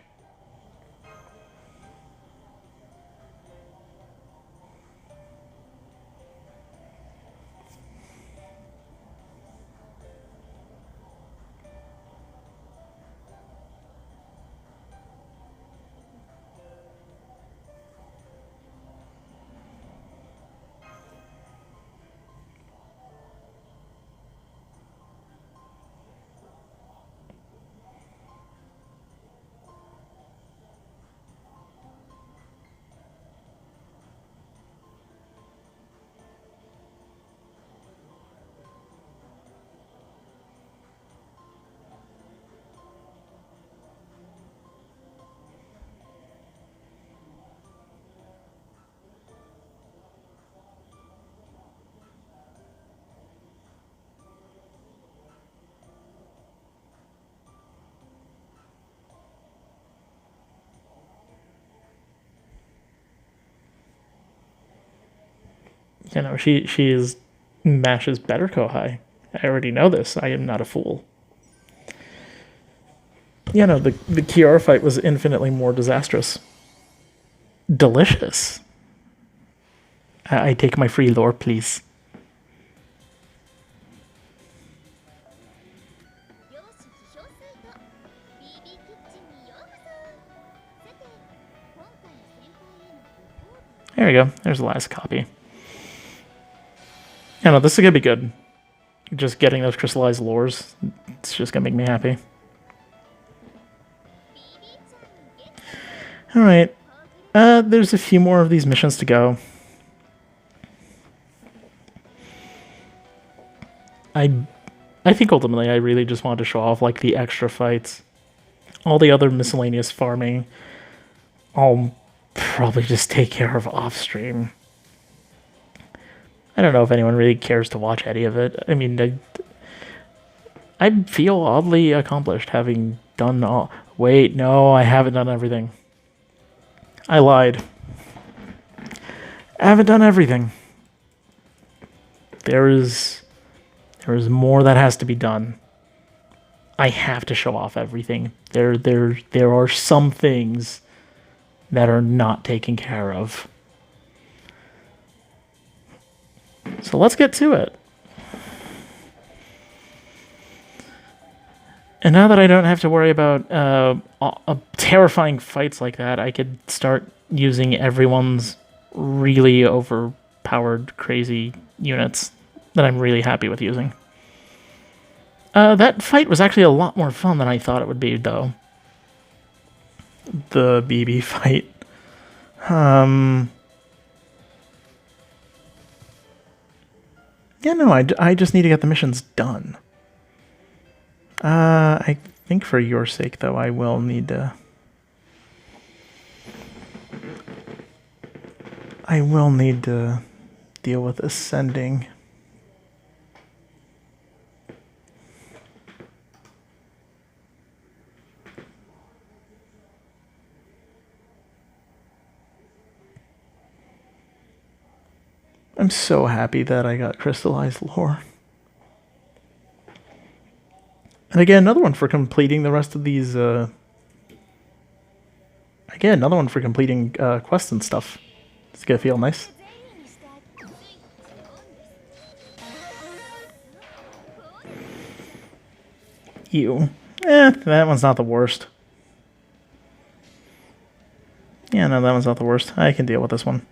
You know, she is Mash's better Kohai. I already know this. I am not a fool. You know, the Kiara fight was infinitely more disastrous. Delicious. I take my free lore, please. There we go. There's the last copy. I know, this is gonna be good. Just getting those crystallized lores, it's just gonna make me happy. Alright. There's a few more of these missions to go. I think ultimately I really just wanted to show off like the extra fights. All the other miscellaneous farming, I'll probably just take care of off stream. I don't know if anyone really cares to watch any of it. I mean, I feel oddly accomplished having done all... Wait, no, I haven't done everything. I lied. I haven't done everything. There is more that has to be done. I have to show off everything. There are some things that are not taken care of. So let's get to it. And now that I don't have to worry about terrifying fights like that, I could start using everyone's really overpowered, crazy units that I'm really happy with using. That fight was actually a lot more fun than I thought it would be, though. The BB fight. Yeah, no, I just need to get the missions done. I think for your sake, though, I will need to... I will need to deal with ascending. I'm so happy that I got crystallized lore. And again, another one for completing the rest of these, again, another one for completing quests and stuff. It's gonna feel nice. Ew. That one's not the worst. Yeah, no, that one's not the worst. I can deal with this one.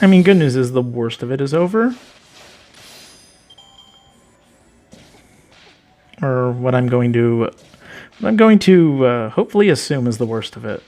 I mean, good news is the worst of it is over. Or what I'm going to hopefully assume is the worst of it.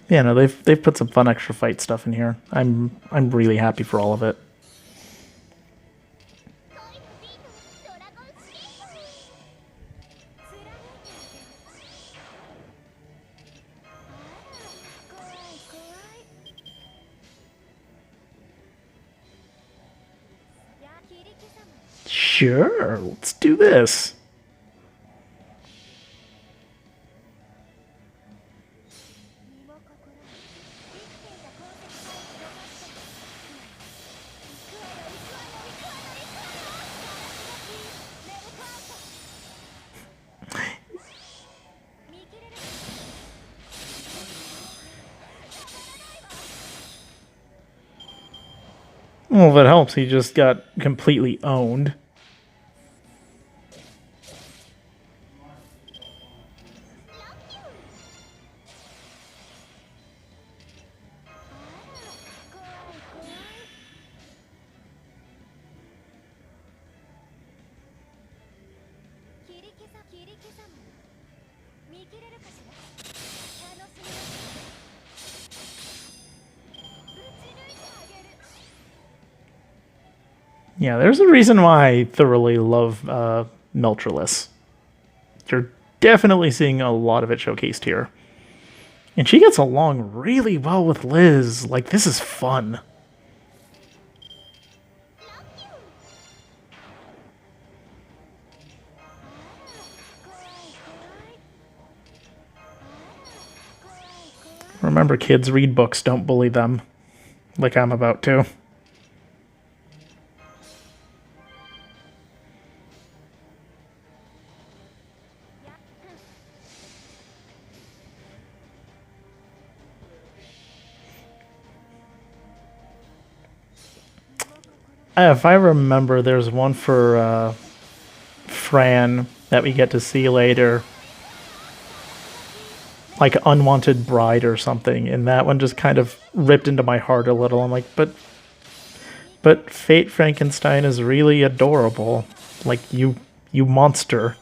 Yeah, no, they've put some fun extra fight stuff in here. I'm really happy for all of it. Sure, let's do this. Well, if it helps, he just got completely owned. Yeah, there's a reason why I thoroughly love Meltreless. You're definitely seeing a lot of it showcased here. And she gets along really well with Liz. Like, this is fun. Remember, kids, read books, don't bully them. Like I'm about to. If I remember, there's one for Fran that we get to see later. Like Unwanted Bride or something, and that one just kind of ripped into my heart a little. I'm like, but Fate Frankenstein is really adorable. Like you monster.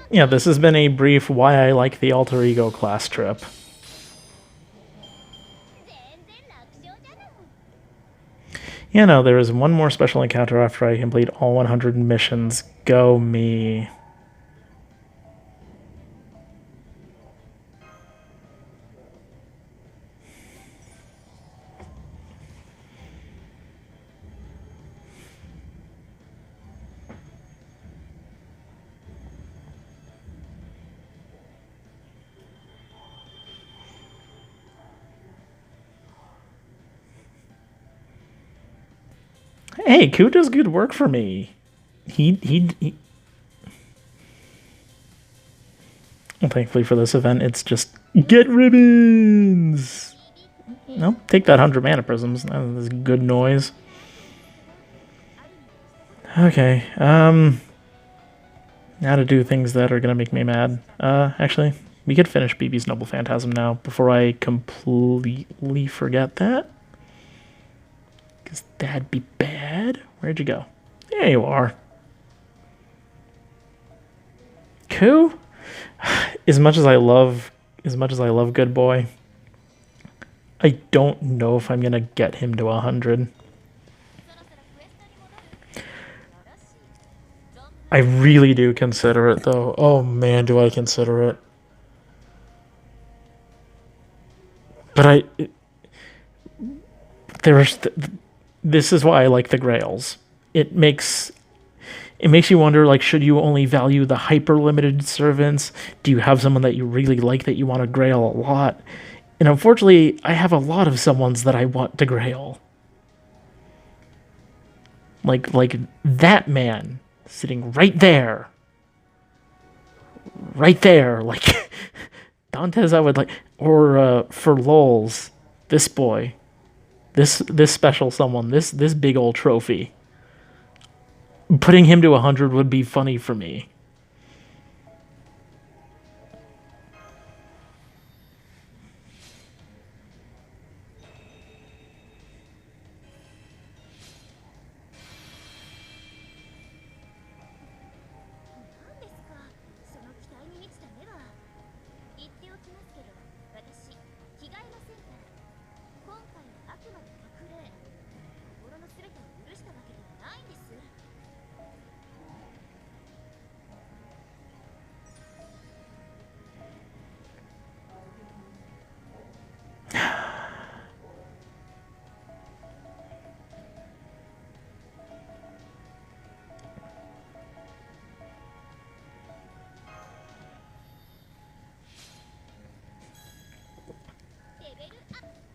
Yeah, this has been a brief why I like the alter ego class trip. Yeah, no, there is one more special encounter after I complete all 100 missions. Go me. Hey, Ku does good work for me. He well, thankfully for this event, it's just get ribbons. No, take that 100 mana prisms. That is good noise. Okay, now to do things that are gonna make me mad. Actually, we could finish BB's Noble Phantasm now before I completely forget that. Because that'd be bad. Where'd you go? There you are. Ku? As much as I love Good Boy, I don't know if I'm gonna get him to 100. I really do consider it though. Oh man, do I consider it. But there's this is why I like the Grails. It makes you wonder, like, should you only value the hyper limited servants? Do you have someone that you really like that you want to grail a lot? And unfortunately, I have a lot of someones that I want to grail. Like that man sitting right there. Right there. Like Dantes I would like, or for lols, this boy. This special someone, this big old trophy. Putting him to 100 would be funny for me.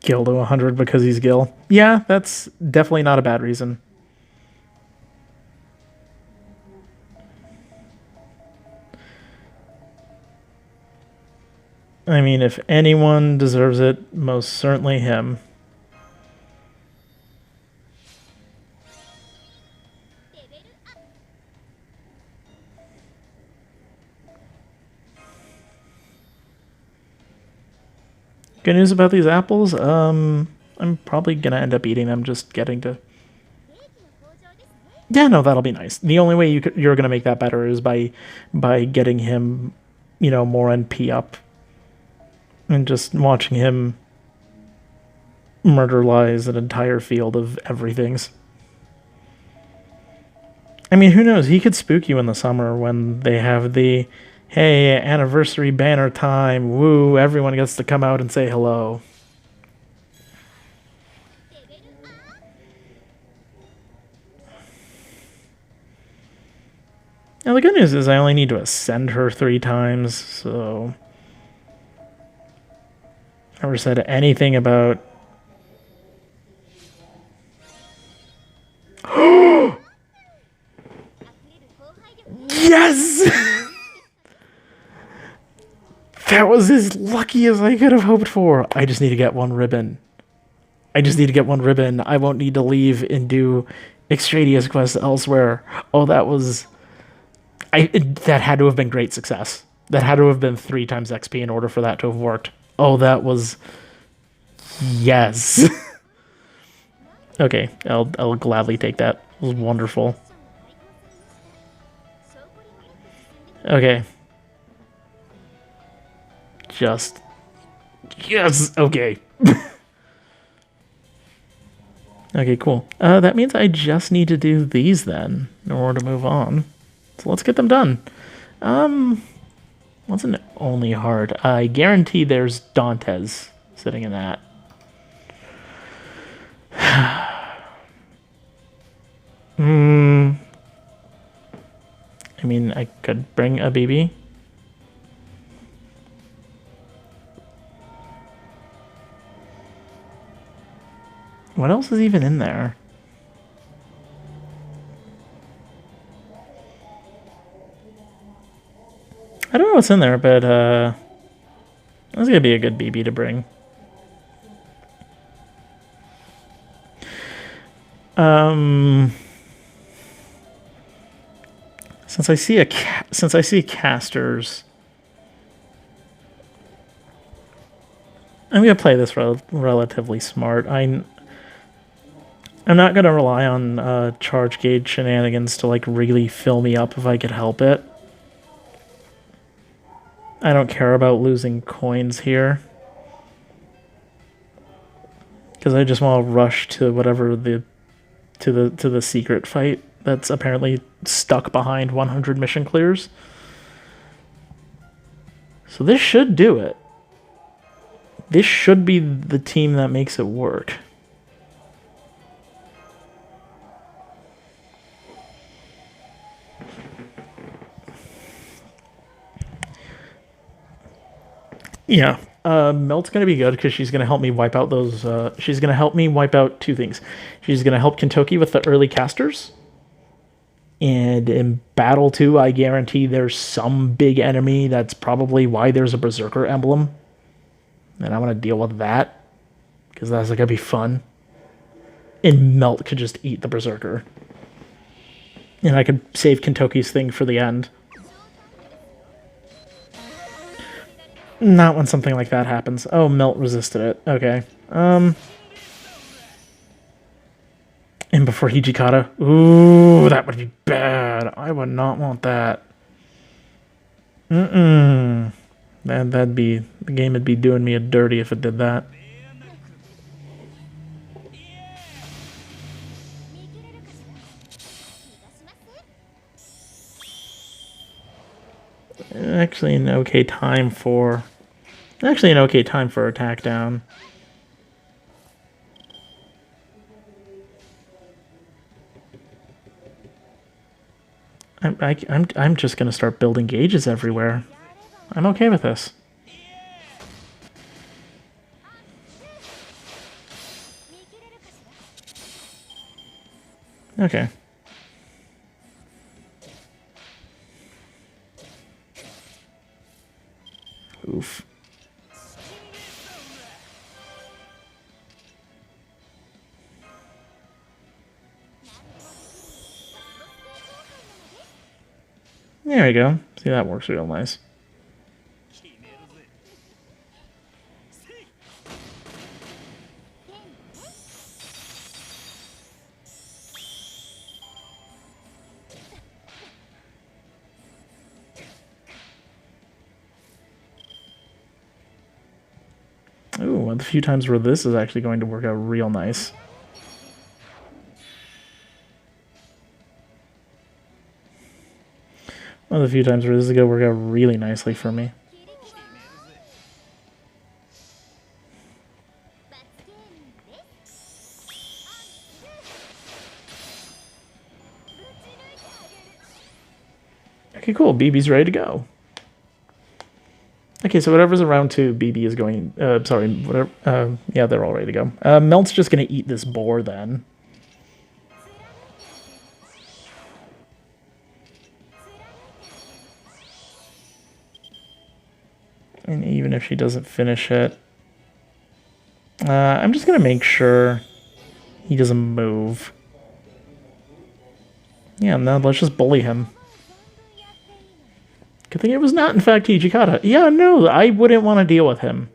Gil to 100 because he's Gil. Yeah, that's definitely not a bad reason. I mean, if anyone deserves it, most certainly him. Good news about these apples, I'm probably gonna end up eating them, just getting to... Yeah, no, that'll be nice. The only way you're gonna make that better is by getting him, you know, more NP up. And just watching him murder-lies an entire field of everythings. I mean, who knows? He could spook you in the summer when they have the, hey, anniversary banner time, woo, everyone gets to come out and say hello. Now, the good news is I only need to ascend her 3 times, so... Never said anything about... Yes! That was as lucky as I could have hoped for. I just need to get 1 ribbon. I won't need to leave and do Extradius quests elsewhere. Oh, that was... that had to have been great success. That had to have been 3 times XP in order for that to have worked. Oh, that was... Yes. Okay, I'll gladly take that. It was wonderful. Okay. Just... Yes! Okay. Okay, cool. That means I just need to do these then, in order to move on. So let's get them done. Wasn't only hard. I guarantee there's Dantes sitting in that. I mean, I could bring a BB. What else is even in there? I don't know what's in there, but that's gonna be a good BB to bring. Since I see casters, I'm gonna play this relatively smart. I'm not gonna rely on charge gauge shenanigans to like really fill me up if I could help it. I don't care about losing coins here, because I just want to rush to whatever to the secret fight that's apparently stuck behind 100 mission clears. So this should do it. This should be the team that makes it work. Yeah, Melt's gonna be good because she's gonna help me wipe out those. She's gonna help me wipe out 2 things. She's gonna help Kentoki with the early casters, and in battle 2, I guarantee there's some big enemy. That's probably why there's a Berserker emblem, and I'm gonna deal with that because that's gonna be fun. And Melt could just eat the Berserker, and I could save Kentoki's thing for the end. Not when something like that happens. Oh, Melt resisted it. Okay. And before Hijikata. Ooh, that would be bad. I would not want that. That'd be... The game would be doing me a dirty if it did that. Actually an okay time for... Actually an okay time for attack down. I'm just gonna start building gauges everywhere. I'm okay with this. Okay. Oof. There we go. See, that works real nice. Ooh, the few times where this is actually going to work out real nice. One of the few times where this is going to work out really nicely for me. Okay, cool. BB's ready to go. Okay, so whatever's around 2, BB is going... sorry, whatever... yeah, they're all ready to go. Melt's just going to eat this boar, then. And even if she doesn't finish it... I'm just going to make sure he doesn't move. Yeah, no, let's just bully him. Good thing it was not, in fact, Hijikata. Yeah, no, I wouldn't want to deal with him.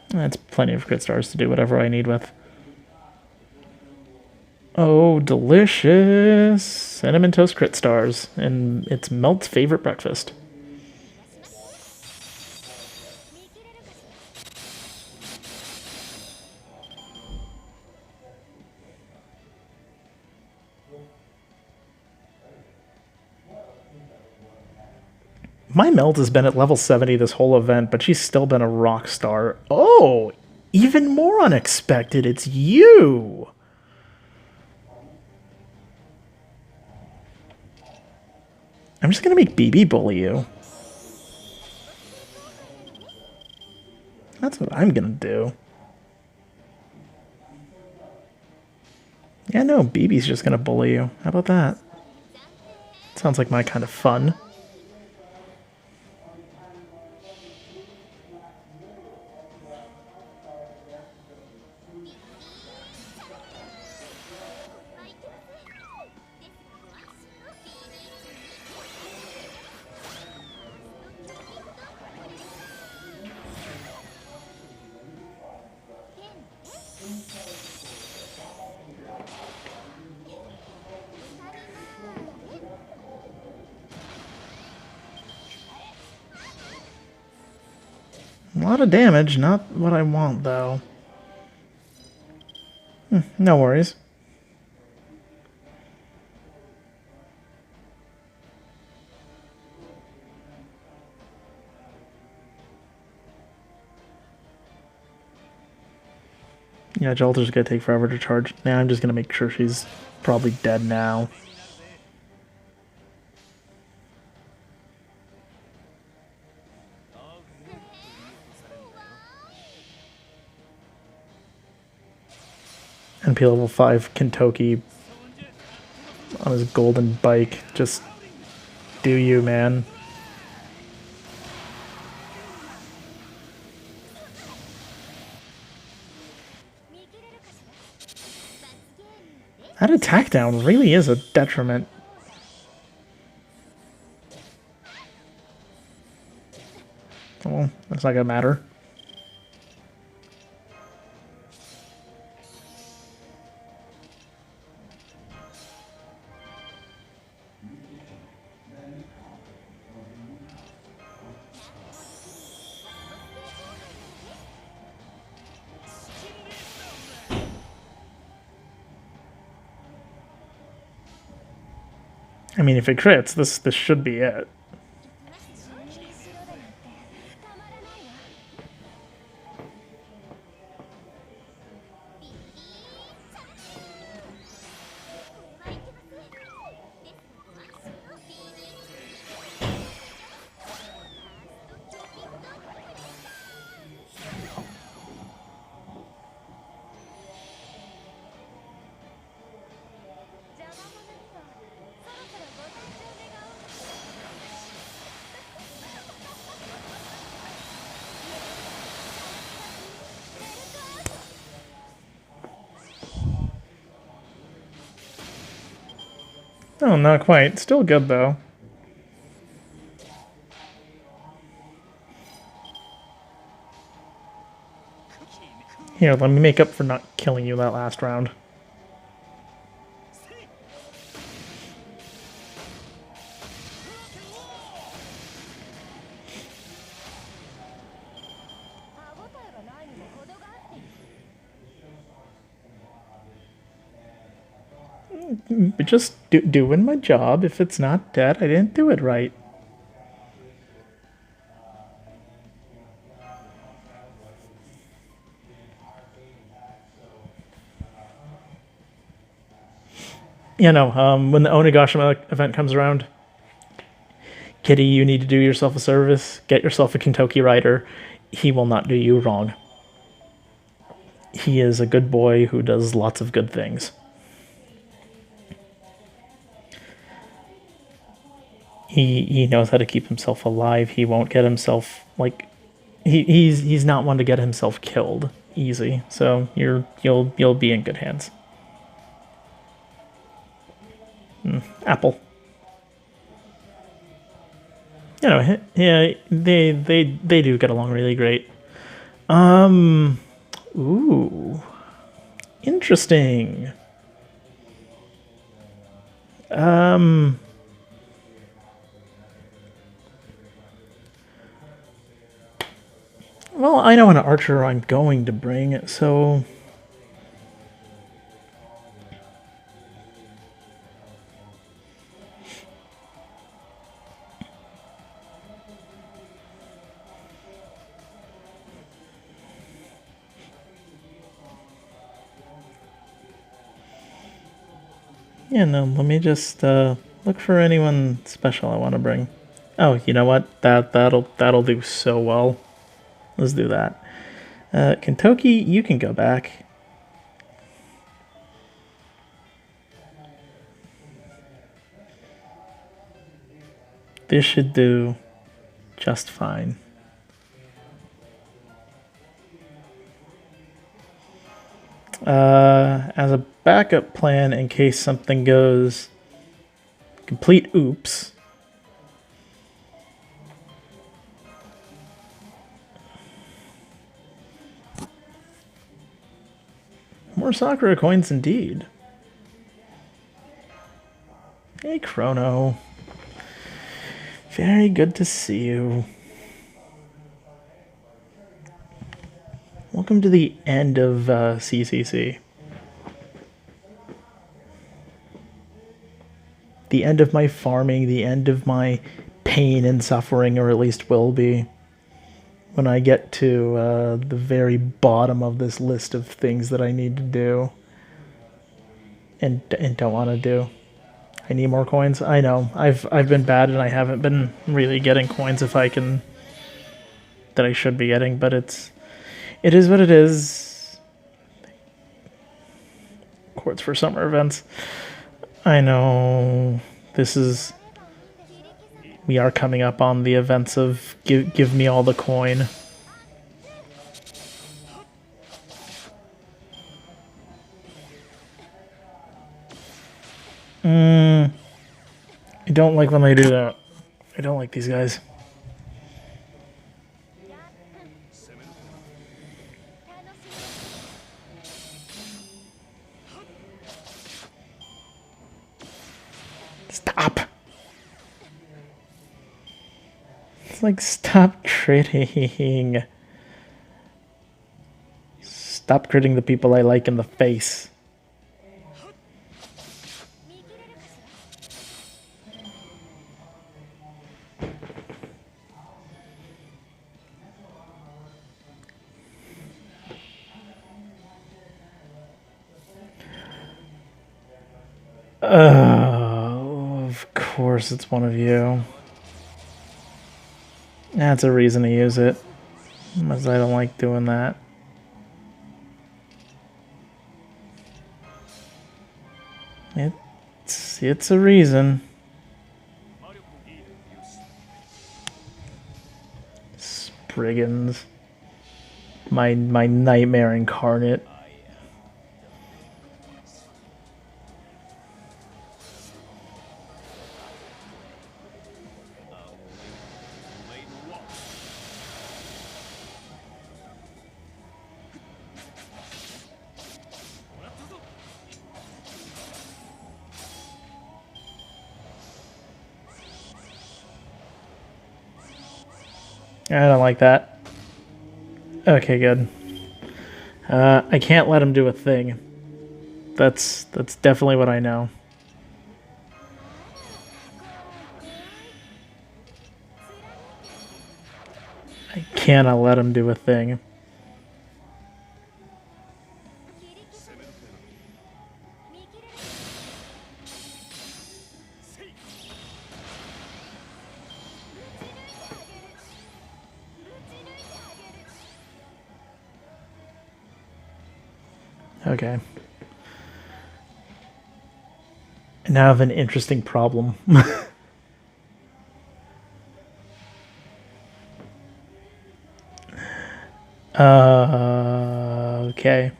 That's plenty of crit stars to do whatever I need with. Oh, delicious! Cinnamon Toast crit stars, and it's Melt's favorite breakfast. My Melt has been at level 70 this whole event, but she's still been a rock star. Oh, even more unexpected, it's you! I'm just gonna make BB bully you. That's what I'm gonna do. Yeah, no, BB's just gonna bully you. How about that? Sounds like my kind of fun. A lot of damage, not what I want, though. No worries. Yeah, Jolter's gonna take forever to charge. Now I'm just gonna make sure she's probably dead now. NP level 5 Kentoki on his golden bike. Just do you, man. That attack down really is a detriment. Well, that's not gonna matter. I mean, if it crits, this should be it. Oh, not quite. Still good, though. Here, let me make up for not killing you that last round. Just doing my job. If it's not dead, I didn't do it right. You know, when the Onigashima event comes around, Kitty, you need to do yourself a service. Get yourself a Kentucky rider. He will not do you wrong. He is a good boy who does lots of good things. He knows how to keep himself alive. He won't get himself like he's not one to get himself killed easy. So you'll be in good hands. Apple. You know, yeah, they do get along really great. Ooh, interesting. Well, I know an archer I'm going to bring, so yeah, no, let me just look for anyone special I want to bring. Oh, you know what? That'll do so well. Let's do that. Kentucky, you can go back. This should do just fine. As a backup plan in case something goes complete oops. More Sakura coins indeed. Hey, Chrono. Very good to see you. Welcome to the end of CCC. The end of my farming, the end of my pain and suffering, or at least will be. When I get to the very bottom of this list of things that I need to do and don't want to do. I need more coins. I know. I've been bad and I haven't been really getting coins if I can that I should be getting, but it is what it is. Quartz for summer events. I know we are coming up on the events of give me all the coin. I don't like when they do that. I don't like these guys. Stop! It's like, stop critting. Stop critting the people I like in the face. Of course it's one of you. That's a reason to use it. Unless I don't like doing that. It's a reason. Spriggans. My nightmare incarnate. I don't like that. Okay, good. I can't let him do a thing. That's definitely what I know. I cannot let him do a thing. Okay. And now I have an interesting problem. Okay.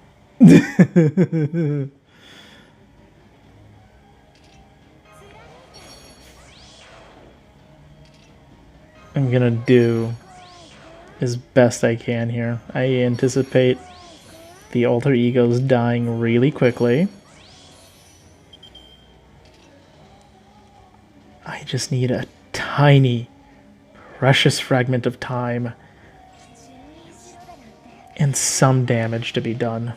I'm gonna do as best I can here. I anticipate the alter egos dying really quickly. I just need a tiny, precious fragment of time and some damage to be done.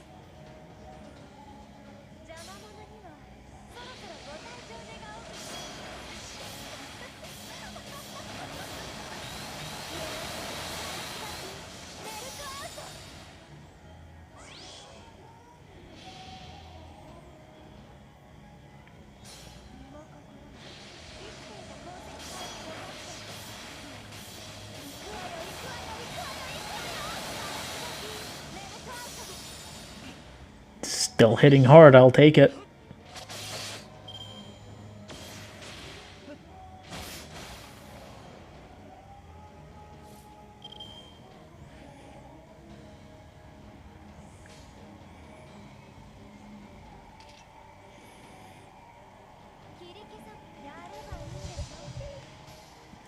Still hitting hard, I'll take it.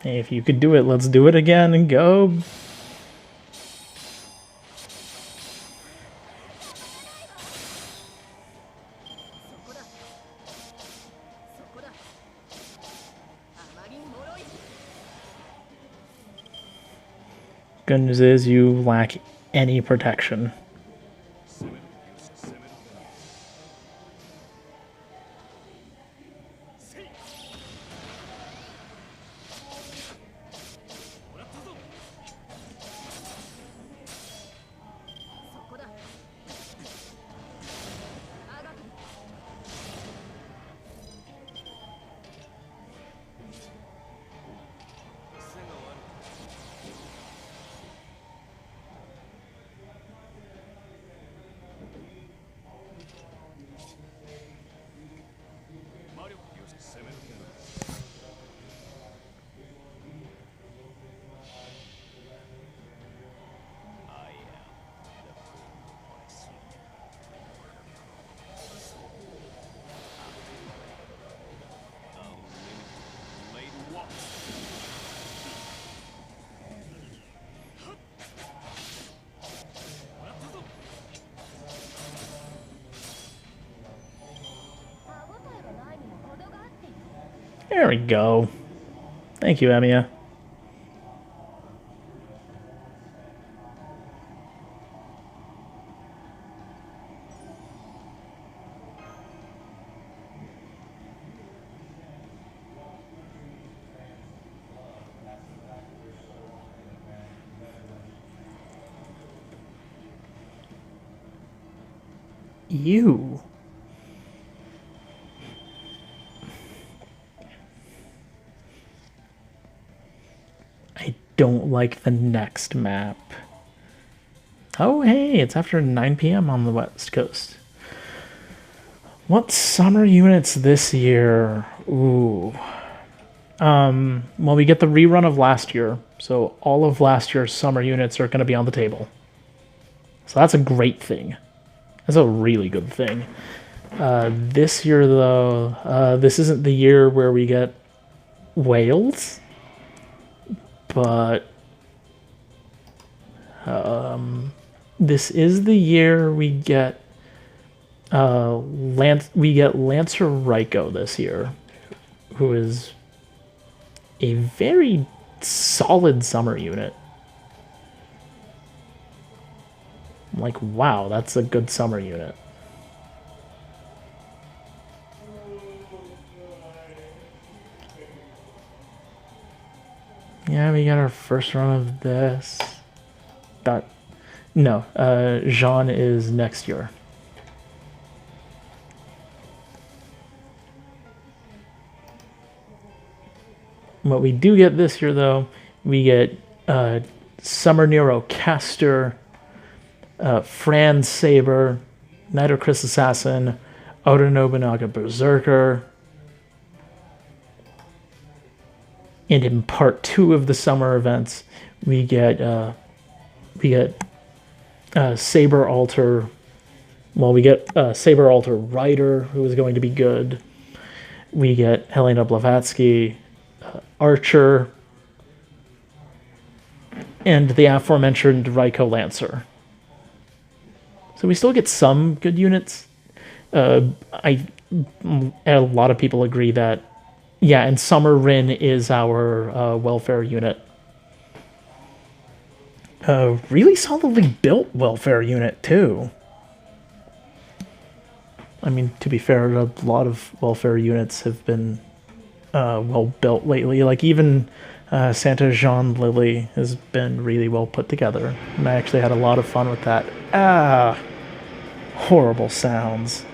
Hey, if you could do it, let's do it again and go. Good news is you lack any protection. There we go. Thank you, Emiya. You. I don't like the next map. Oh, hey, it's after 9 p.m. on the West Coast. What summer units this year? Ooh. Well, we get the rerun of last year, so all of last year's summer units are going to be on the table. So that's a great thing. That's a really good thing. This year, though, this isn't the year where we get Wales, but this is the year we get Lancer Ryko this year, who is a very solid summer unit. I'm like, wow, that's a good summer unit. Yeah, we got our first run of this. No, Jean is next year. What we do get this year, though, we get Summer Nero Caster, Fran Saber, Knight of Chris Assassin, Oda Nobunaga Berserker. And in part 2 of the summer events, we get Saber Alter. Well, we get Saber Alter Rider, who is going to be good. We get Helena Blavatsky, Archer, and the aforementioned Raiko Lancer. So we still get some good units. A lot of people agree that, yeah, and Summer Rin is our welfare unit. Really solidly built welfare unit, too. I mean, to be fair, a lot of welfare units have been well built lately. Like, even Santa Jean Lily has been really well put together. And I actually had a lot of fun with that. Horrible sounds.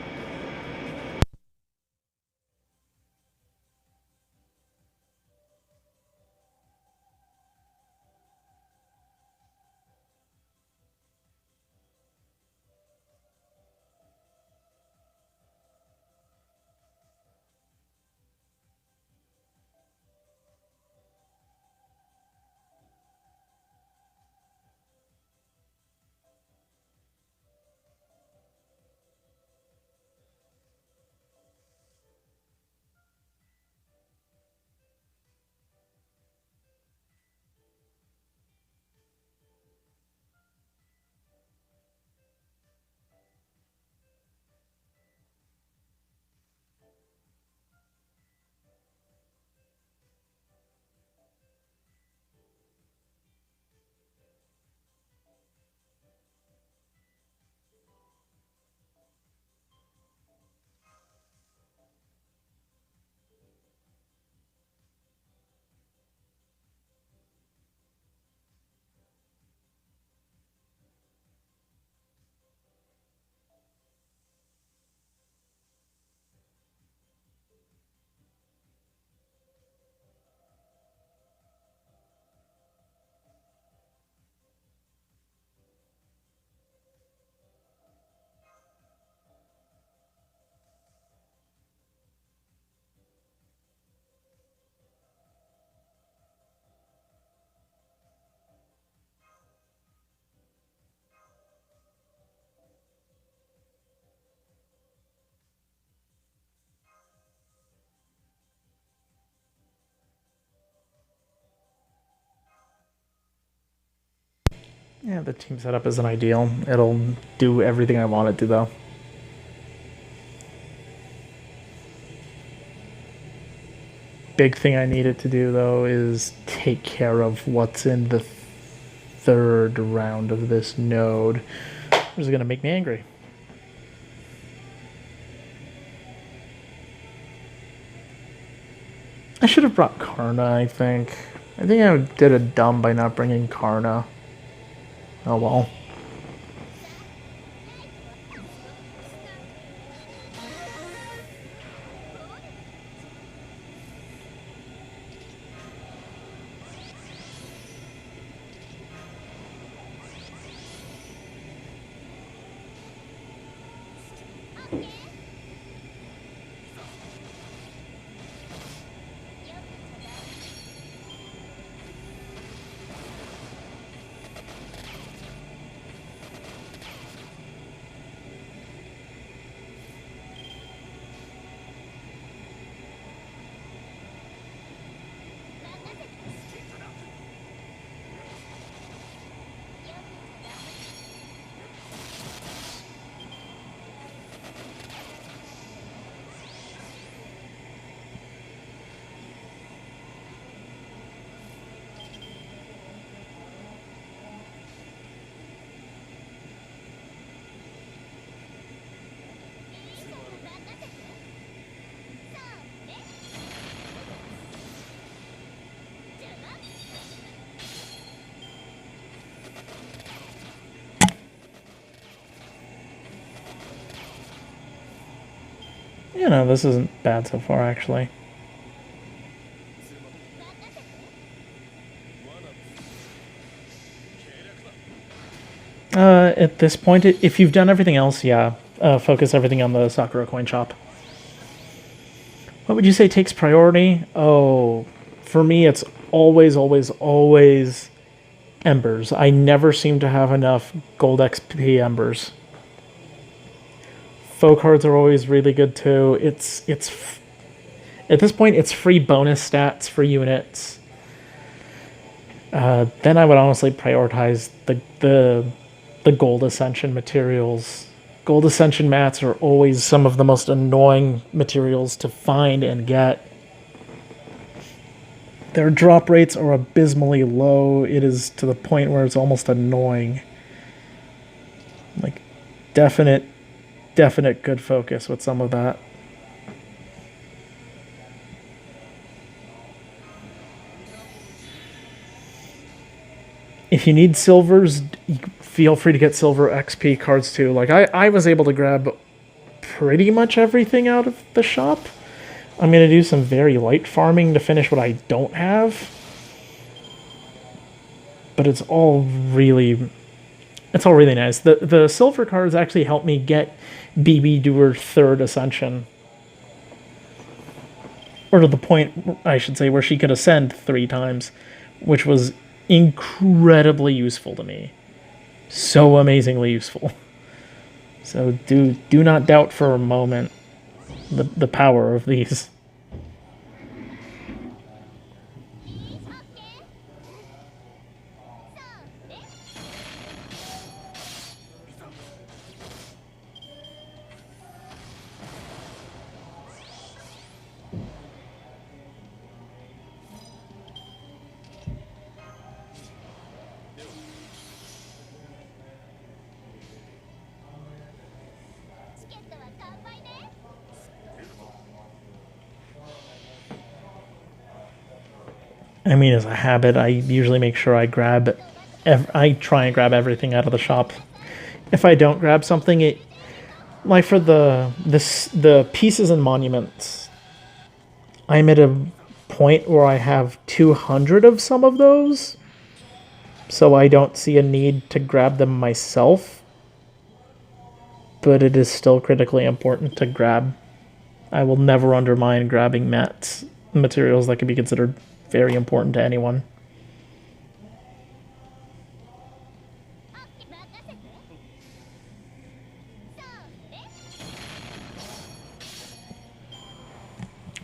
Yeah, the team setup isn't ideal. It'll do everything I want it to, though. Big thing I need it to do, though, is take care of what's in the third round of this node, which is going to make me angry. I should have brought Karna, I think. I think I did a dumb by not bringing Karna. Oh well. You know, this isn't bad so far, actually. At this point, if you've done everything else, yeah, focus everything on the Sakura coin shop. What would you say takes priority? Oh, for me, it's always, always, always embers. I never seem to have enough gold XP embers. Faux cards are always really good too. It's at this point it's free bonus stats for units. Then I would honestly prioritize the gold ascension materials. Gold ascension mats are always some of the most annoying materials to find and get. Their drop rates are abysmally low. It is to the point where it's almost annoying. Like, definite good focus with some of that. If you need silvers, feel free to get silver XP cards too. Like, I was able to grab pretty much everything out of the shop. I'm going to do some very light farming to finish what I don't have. But it's all really nice. The silver cards actually helped me get BB to her 3rd ascension. Or to the point, I should say, where she could ascend 3 times, which was incredibly useful to me. So amazingly useful. So do not doubt for a moment the power of these. I mean, as a habit, I usually make sure I grab. I try and grab everything out of the shop. If I don't grab something, it like for the pieces and monuments, I'm at a point where I have 200 of some of those, so I don't see a need to grab them myself. But it is still critically important to grab. I will never undermine grabbing mats, materials that can be considered very important to anyone.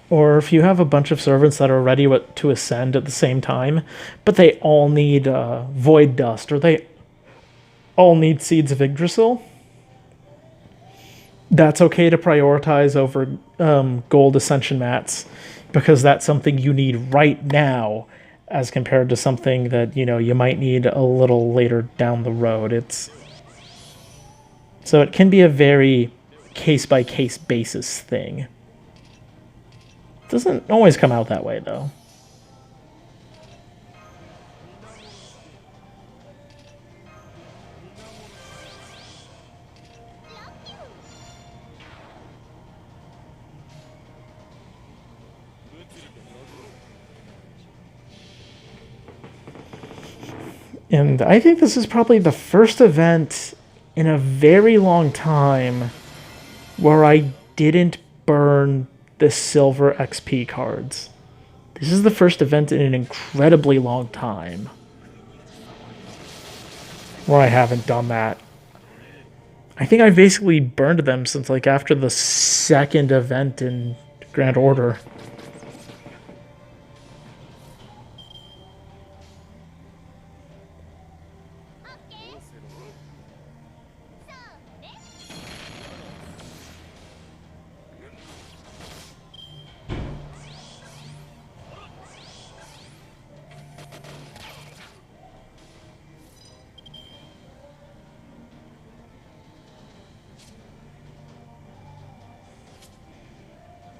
Or if you have a bunch of servants that are ready to ascend at the same time, but they all need Void Dust, or they all need Seeds of Yggdrasil, that's okay to prioritize over Gold Ascension mats, because that's something you need right now as compared to something that, you know, you might need a little later down the road. So it can be a very case-by-case basis thing. Doesn't always come out that way, though. And I think this is probably the first event in a very long time where I didn't burn the silver XP cards. This is the first event in an incredibly long time where I haven't done that. I think I've basically burned them since like after the 2nd event in Grand Order.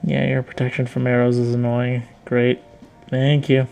Yeah, your protection from arrows is annoying. Great. Thank you.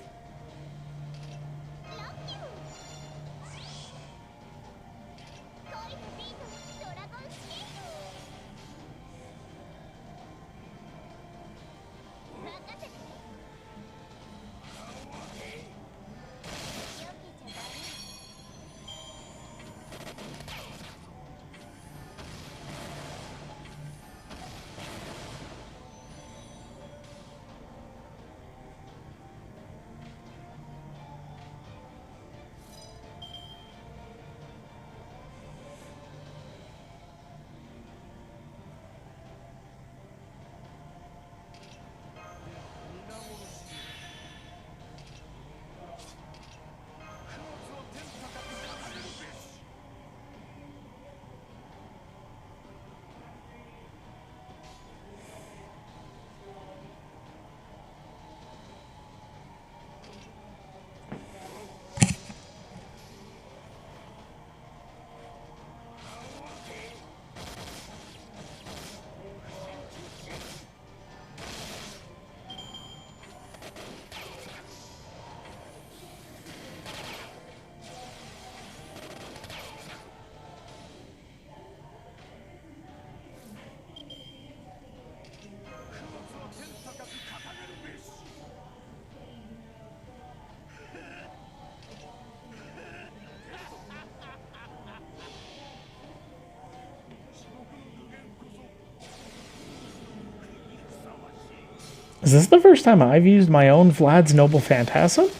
Is this the first time I've used my own Vlad's Noble Phantasm?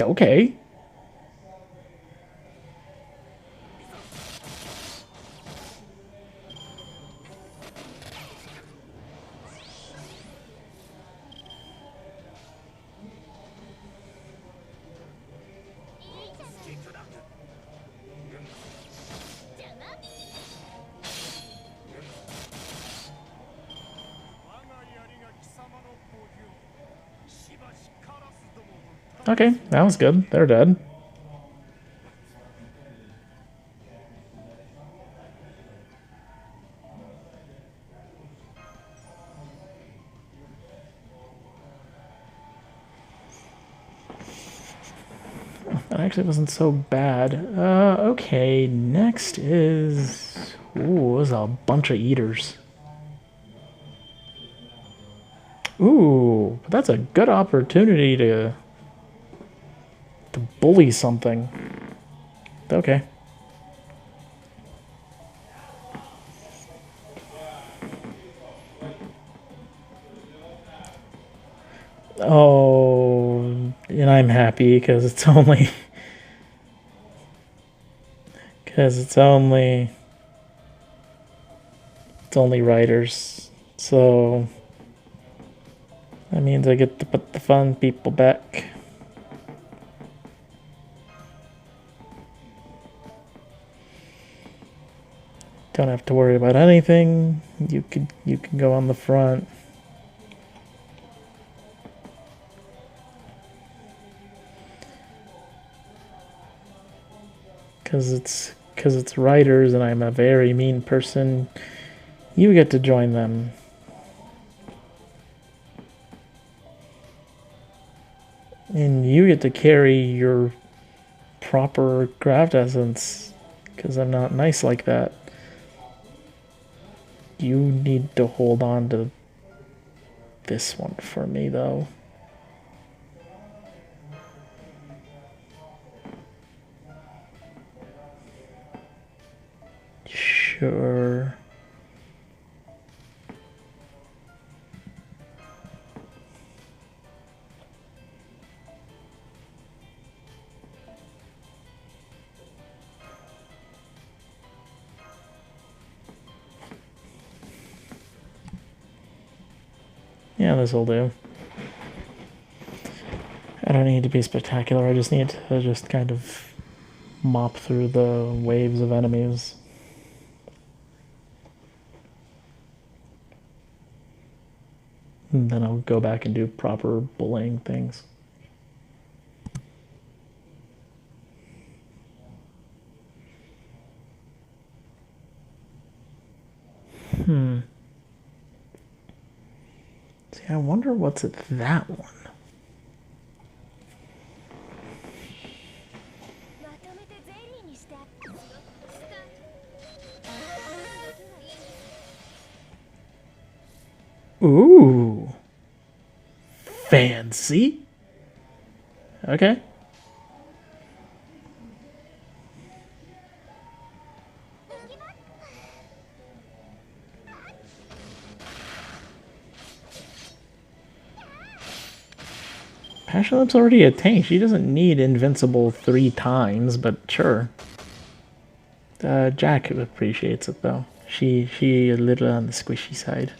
Okay. Okay, that was good. They're dead. That actually wasn't so bad. Okay, next is... Ooh, there's a bunch of eaters. Ooh, but that's a good opportunity to bully something. Okay. Oh, and I'm happy because it's only... Because it's only writers. So that means I get to put the fun people back. Don't have to worry about anything. You can go on the front. Cause it's writers and I'm a very mean person. You get to join them. And you get to carry your proper craft essence. Because I'm not nice like that. You need to hold on to this one for me, though. Sure. Yeah, this'll do. I don't need to be spectacular, I just need to just kind of mop through the waves of enemies. And then I'll go back and do proper bullying things. See, I wonder what's at that one. Ooh. Fancy. Okay. Passion Lip's already a tank. She doesn't need Invincible 3 times, but sure. Jack appreciates it, though. She a little on the squishy side.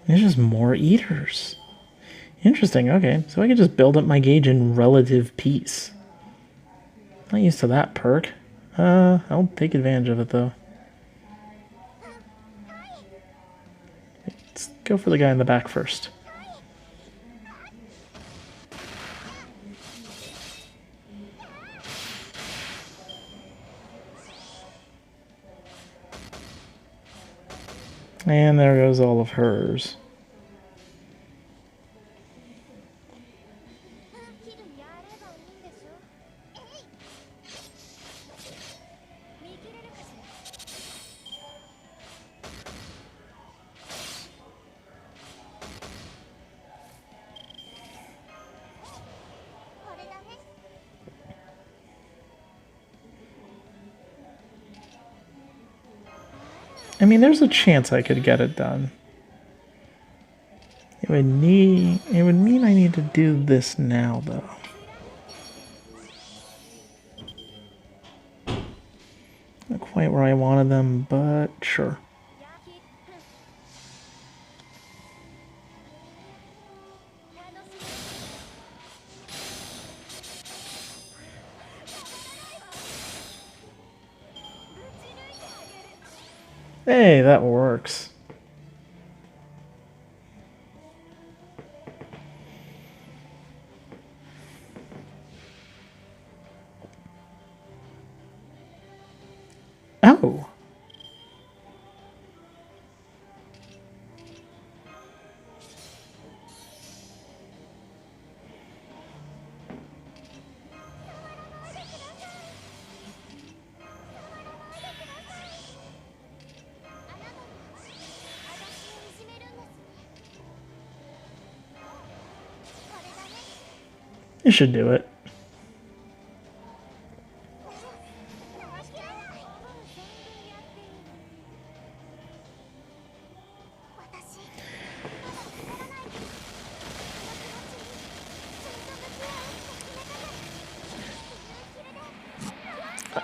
There's just more eaters. Interesting, okay. So I can just build up my gauge in relative peace. Not used to that perk. I'll take advantage of it, though. Let's go for the guy in the back first. And there goes all of hers. I mean, there's a chance I could get it done. It would mean I need to do this now, though. Not quite where I wanted them, but sure. Hey, that works. Oh. You should do it.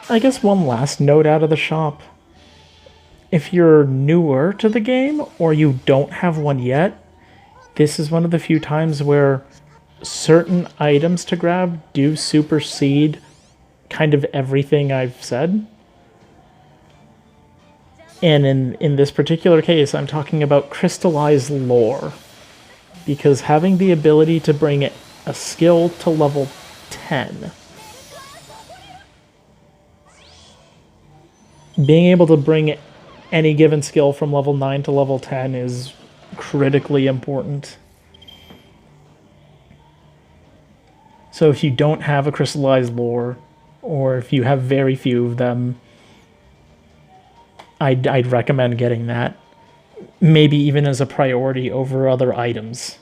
I guess one last note out of the shop. If you're newer to the game or you don't have one yet, this is one of the few times where certain items to grab do supersede kind of everything I've said. And in this particular case, I'm talking about crystallized lore. Because having the ability to bring a skill to level 10, being able to bring any given skill from level 9 to level 10 is critically important. So if you don't have a crystallized lore, or if you have very few of them, I'd recommend getting that. Maybe even as a priority over other items.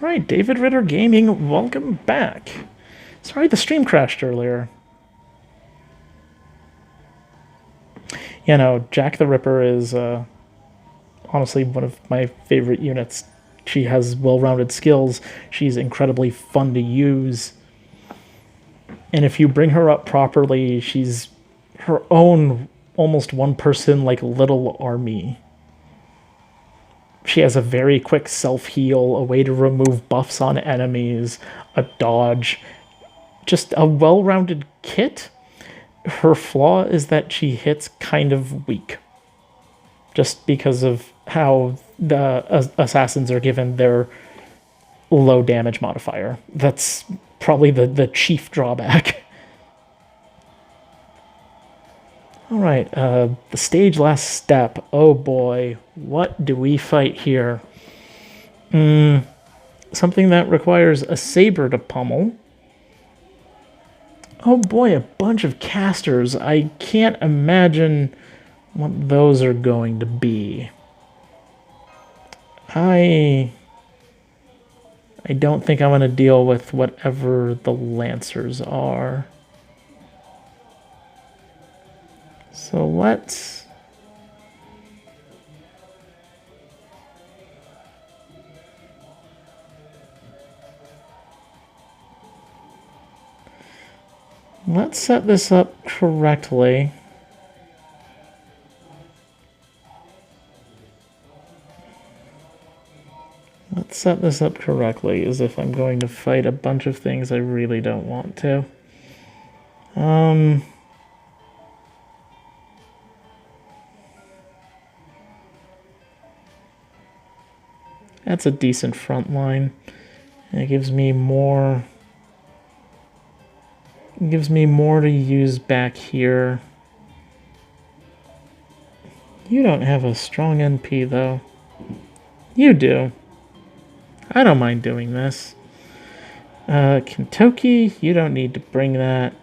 Right, David Ritter Gaming, welcome back. Sorry the stream crashed earlier. You know, Jack the Ripper is honestly one of my favorite units. She has well-rounded skills. She's incredibly fun to use. And if you bring her up properly, she's her own almost one-person, like, little army. She has a very quick self-heal, a way to remove buffs on enemies, a dodge. Just a well-rounded kit. Her flaw is that she hits kind of weak. Just because of how the assassins are given their low damage modifier. That's probably the chief drawback. Alright, the stage last step. Oh boy, what do we fight here? Something that requires a saber to pummel. Oh boy, a bunch of casters. I can't imagine what those are going to be. I don't think I'm going to deal with whatever the Lancers are. So let's set this up correctly. Let's set this up correctly, as if I'm going to fight a bunch of things I really don't want to. That's a decent front line. It gives me more... It gives me more to use back here. You don't have a strong NP, though. You do. I don't mind doing this. Kentucky, you don't need to bring that.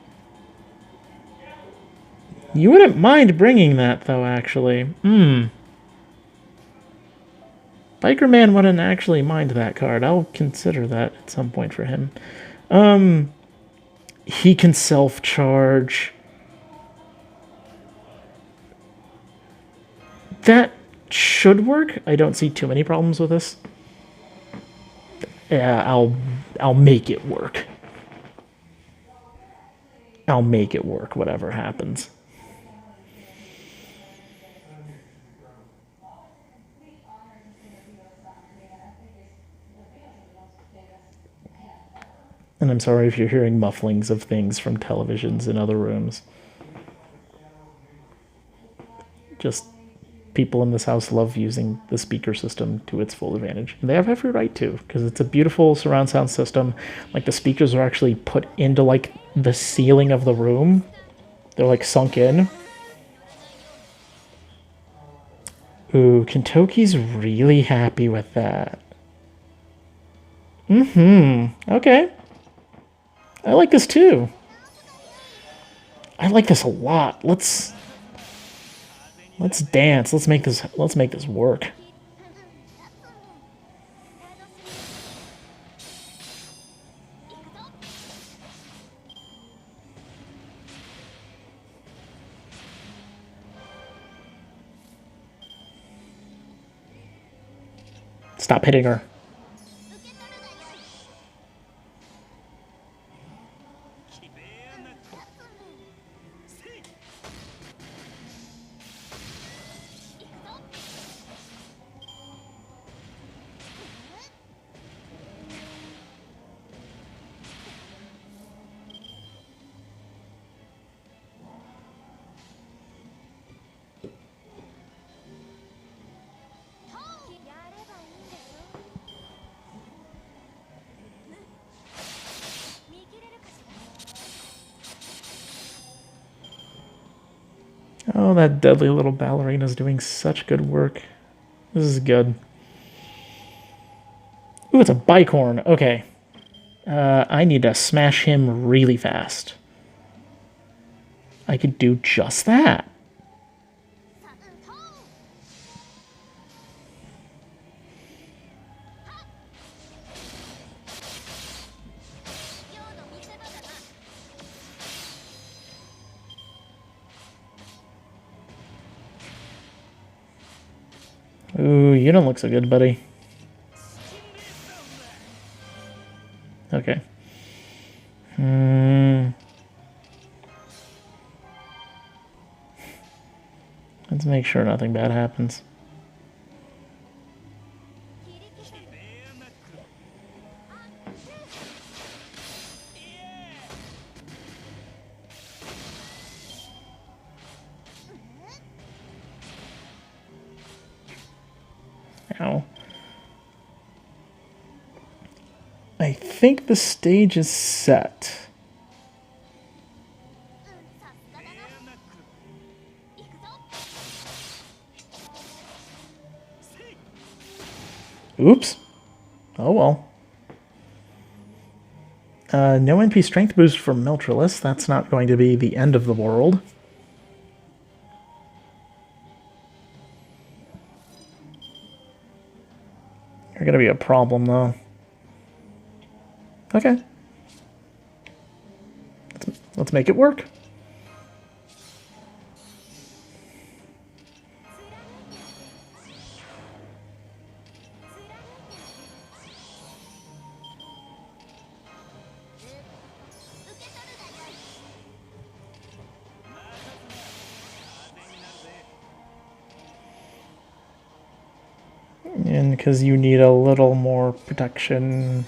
You wouldn't mind bringing that, though, actually. Biker Man wouldn't actually mind that card. I'll consider that at some point for him. He can self-charge. That should work. I don't see too many problems with this. Yeah, I'll make it work. I'll make it work, whatever happens. And I'm sorry if you're hearing mufflings of things from televisions in other rooms. Just people in this house love using the speaker system to its full advantage. And they have every right to, because it's a beautiful surround sound system. Like, the speakers are actually put into, like, the ceiling of the room. They're, like, sunk in. Ooh, Kentucky's really happy with that. Okay. I like this too. I like this a lot. Let's dance. Let's make this work. Stop hitting her. Oh, that deadly little ballerina's doing such good work. This is good. Ooh, it's a bicorn. Okay. I need to smash him really fast. I could do just that. Ooh, you don't look so good, buddy. Okay. Let's make sure nothing bad happens. Ow. I think the stage is set. Oops. Oh well. No NP strength boost for Meltrilus. That's not going to be the end of the world. You're going to be a problem, though. Okay. Let's make it work. And because you need a little more protection.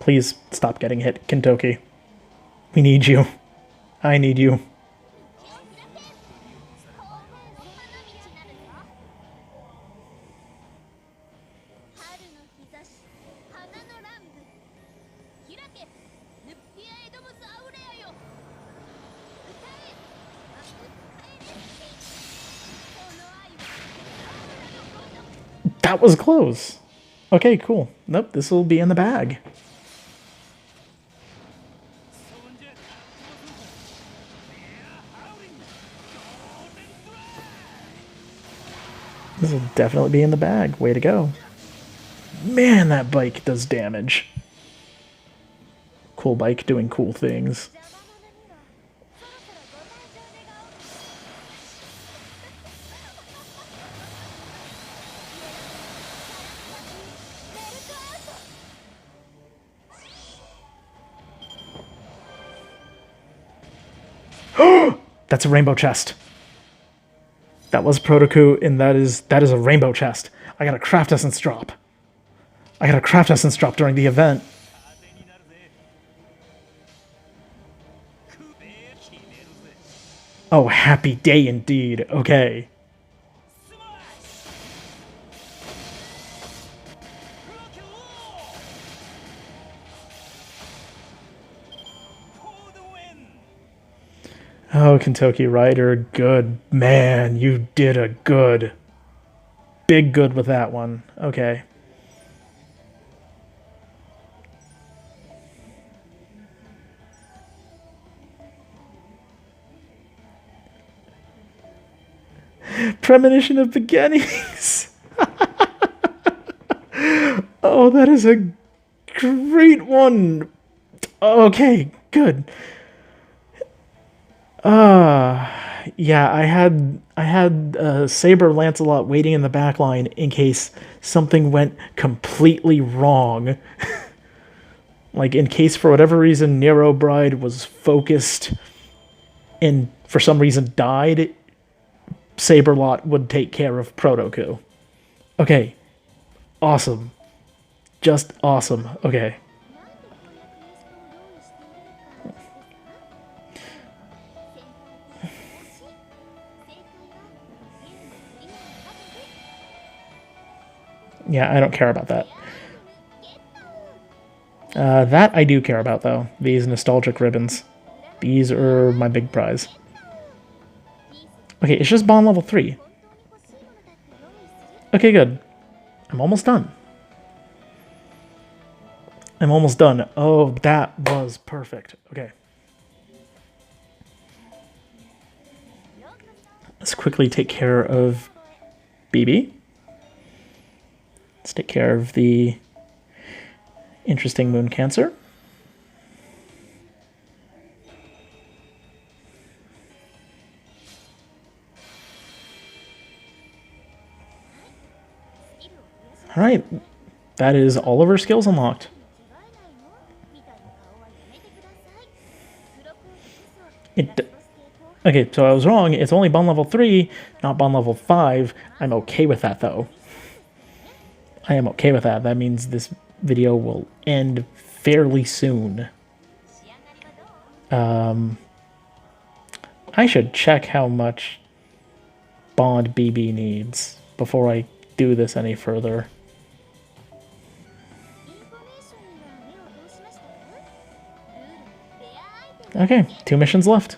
Please stop getting hit, Kintoki. We need you. I need you. That was close. Okay, cool. Nope, this will be in the bag. This will definitely be in the bag. Way to go. Man, that bike does damage. Cool bike doing cool things. That's a rainbow chest. That was Protoku, and that is a rainbow chest. I got a craft essence drop. I got a craft essence drop during the event. Oh, happy day indeed. Okay. Oh, Kentucky Rider, good. Man, you did a good. Big good with that one. Okay. Premonition of Beginnings. Oh, that is a great one. Okay, good. Yeah, I had Saber Lancelot waiting in the back line in case something went completely wrong. Like, in case for whatever reason Nero Bride was focused and for some reason died, Saberlot would take care of Protoku. Okay. Awesome. Just awesome. Okay. Yeah, I don't care about that. That I do care about, though. These nostalgic ribbons. These are my big prize. Okay, it's just Bond level 3. Okay, good. I'm almost done. I'm almost done. Oh, that was perfect. Okay. Let's quickly take care of BB. Let's take care of the interesting moon cancer. All right, that is all of our skills unlocked. Okay, so I was wrong. It's only Bond level 3, not Bond level 5. I'm okay with that, though. I am okay with that. That means this video will end fairly soon. I should check how much Bond BB needs before I do this any further. Okay, 2 missions left.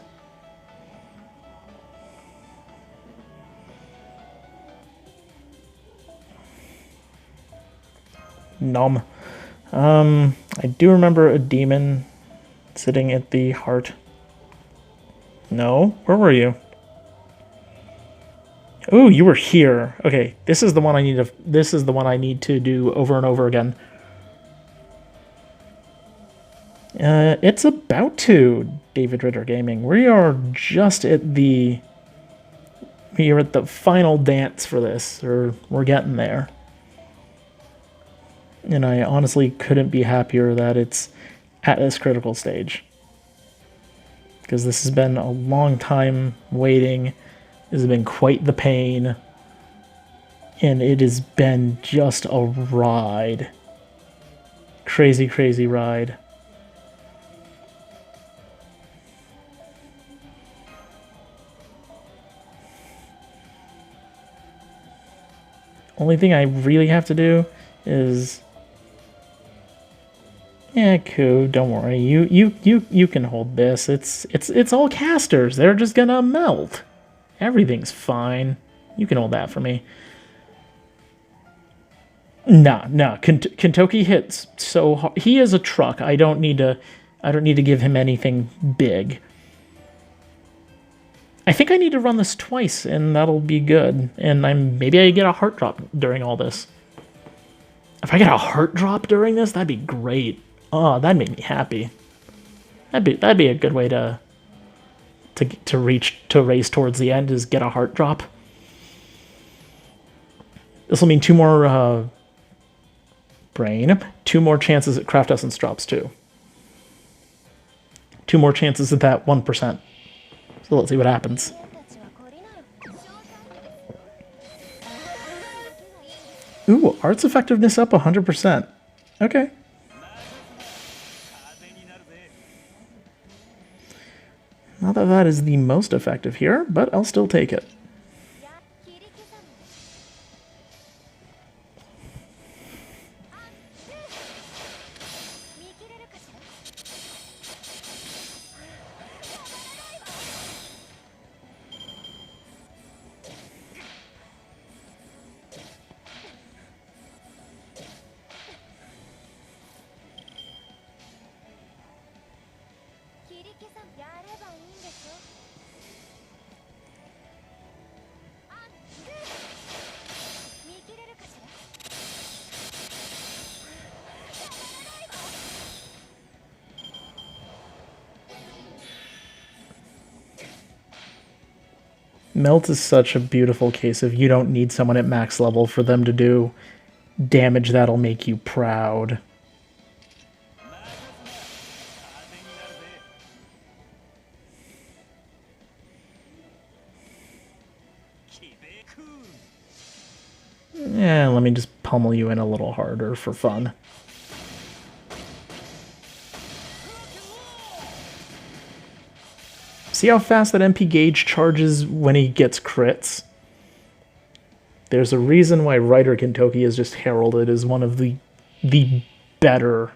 Nom. I do remember a demon sitting at the heart. No? Where were you? Oh, you were here. Okay, this is the one I need to do over and over again. It's about to, David Ritter Gaming. We are at the final dance for this, or we're getting there. And I honestly couldn't be happier that it's at this critical stage. Because this has been a long time waiting. This has been quite the pain. And it has been just a ride. Crazy, crazy ride. Only thing I really have to do is... Yeah, Ku, don't worry. You can hold this. It's all casters. They're just gonna melt. Everything's fine. You can hold that for me. Nah. Kentoki hits so hard. He is a truck. I don't need to give him anything big. I think I need to run this twice, and that'll be good. And maybe I get a heart drop during all this. If I get a heart drop during this, that'd be great. Oh, that'd make me happy. That'd be a good way to race towards the end, is get a heart drop. This will mean 2 more brain, 2 more chances at craft essence drops too. 2 more chances at that 1%. So let's see what happens. Ooh, arts effectiveness up 100%. Okay. Not that that is the most effective here, but I'll still take it. Melt is such a beautiful case of you don't need someone at max level for them to do damage that'll make you proud. Yeah, let me just pummel you in a little harder for fun. See how fast that MP gauge charges when he gets crits? There's a reason why Rider Kentoki is just heralded as one of the better,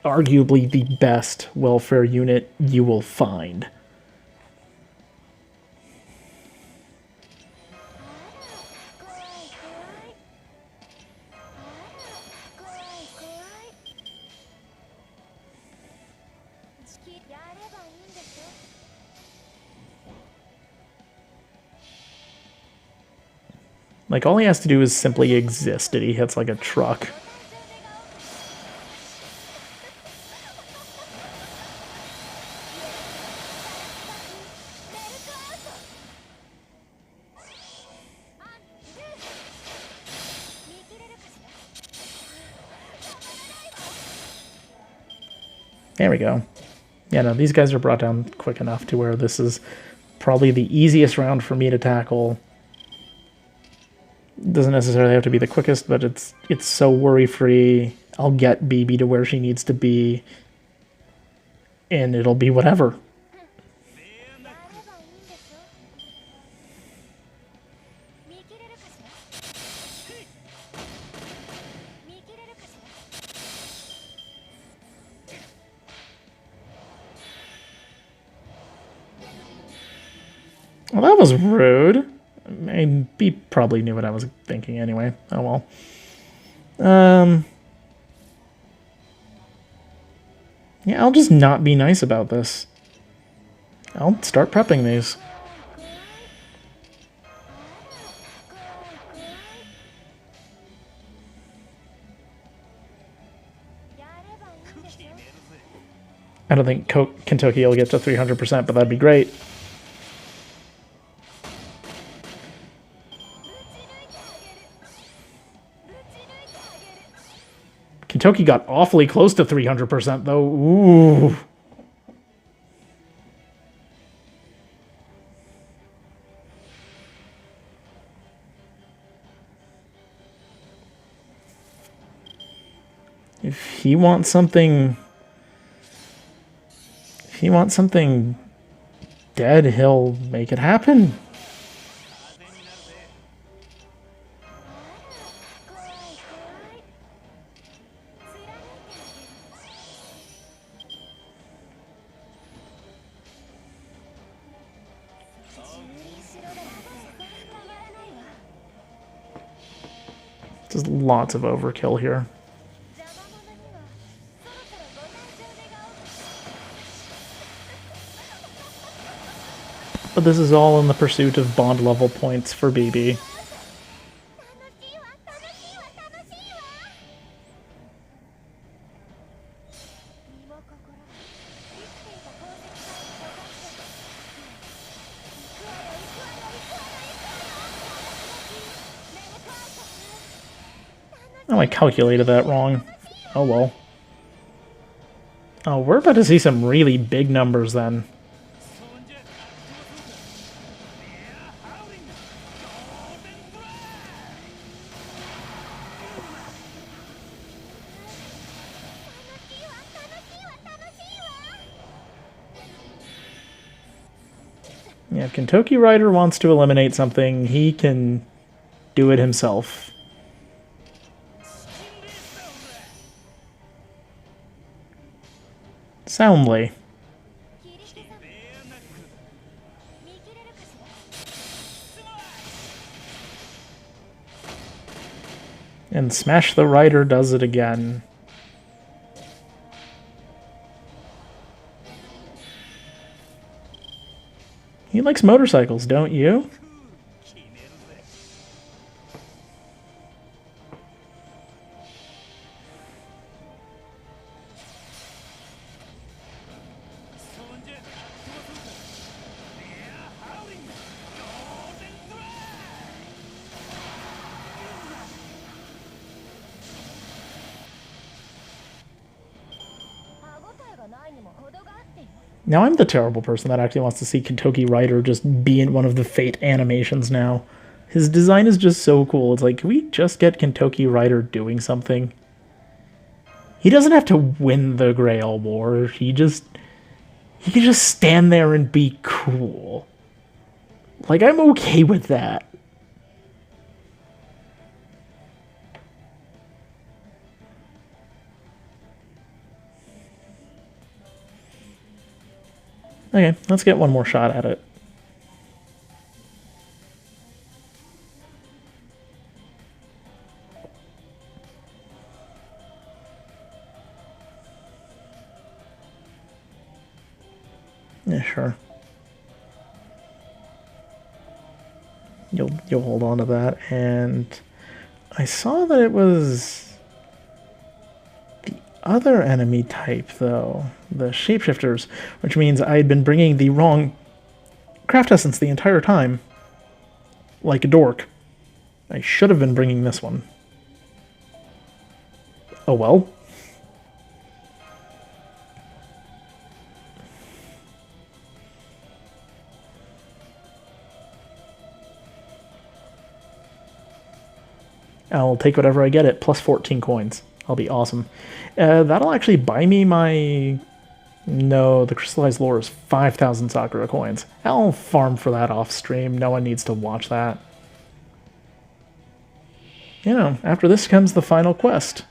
arguably the best welfare unit you will find. Like, all he has to do is simply exist, and he hits like a truck. There we go. Yeah, no, these guys are brought down quick enough to where this is probably the easiest round for me to tackle. Doesn't necessarily have to be the quickest, but it's so worry-free. I'll get BB to where she needs to be, and it'll be whatever. Well, that was rude. He probably knew what I was thinking anyway. Oh well. Yeah, I'll just not be nice about this. I'll start prepping these. I don't think Kentoki will get to 300%, but that'd be great. Kentoki got awfully close to 300% though. Ooh. If he wants something... If he wants something dead, he'll make it happen. Just lots of overkill here. But this is all in the pursuit of bond level points for BB. Oh, I calculated that wrong. Oh well. Oh, we're about to see some really big numbers then. Yeah, if Kentucky Rider wants to eliminate something, he can do it himself. Soundly. And Smash the Rider does it again. He likes motorcycles, don't you? Now I'm the terrible person that actually wants to see Kentucky Rider just be in one of the Fate animations now. His design is just so cool. It's like, can we just get Kentucky Rider doing something? He doesn't have to win the Grail War. He can just stand there and be cool. Like, I'm okay with that. Okay, let's get one more shot at it. Yeah, sure. You'll hold on to that, and I saw that it was the other enemy type, though, the shapeshifters, which means I had been bringing the wrong craft essence the entire time, like a dork. I should have been bringing this one. Oh well. I'll take whatever I get at plus 14 coins. I'll be awesome. That'll actually buy me my... No, the crystallized lore is 5,000 Sakura coins. I'll farm for that off stream. No one needs to watch that. You know, after this comes the final quest.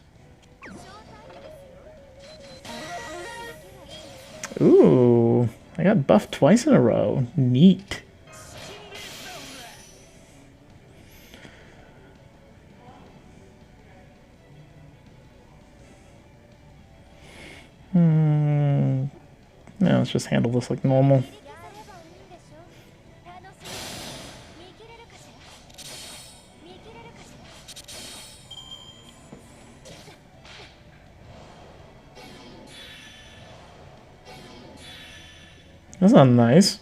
Ooh, I got buffed twice in a row. Neat. No, let's just handle this like normal. That's not nice.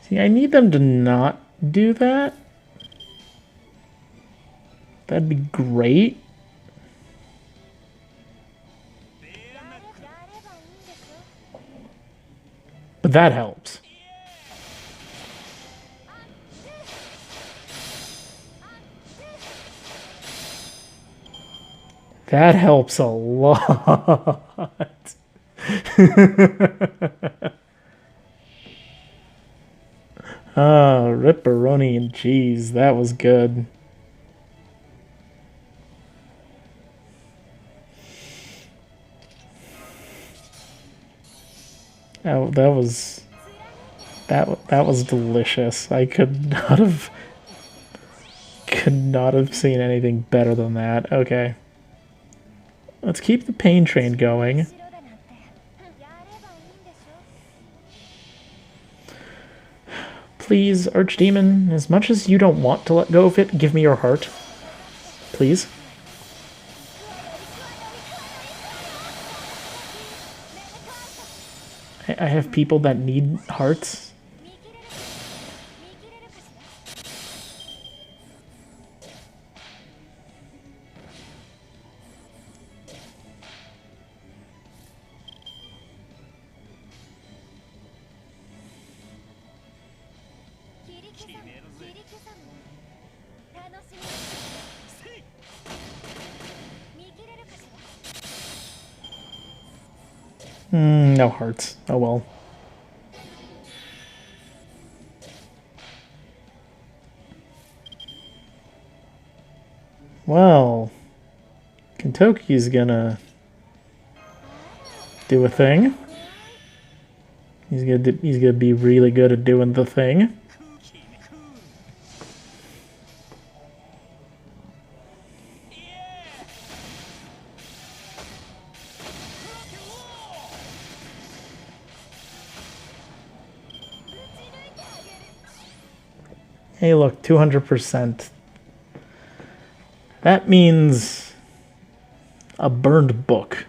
See, I need them to not do that. That'd be great. But that helps. That helps a lot. Ah, ripperoni and cheese. That was good. That was that was delicious. I could not have seen anything better than that. Okay. Let's keep the pain train going. Please, Archdemon, as much as you don't want to let go of it, give me your heart. Please. I have people that need hearts. No hearts. Oh well. Well, Kentucky's gonna do a thing. He's gonna be really good at doing the thing. Hey, look, 200%. That means a burned book.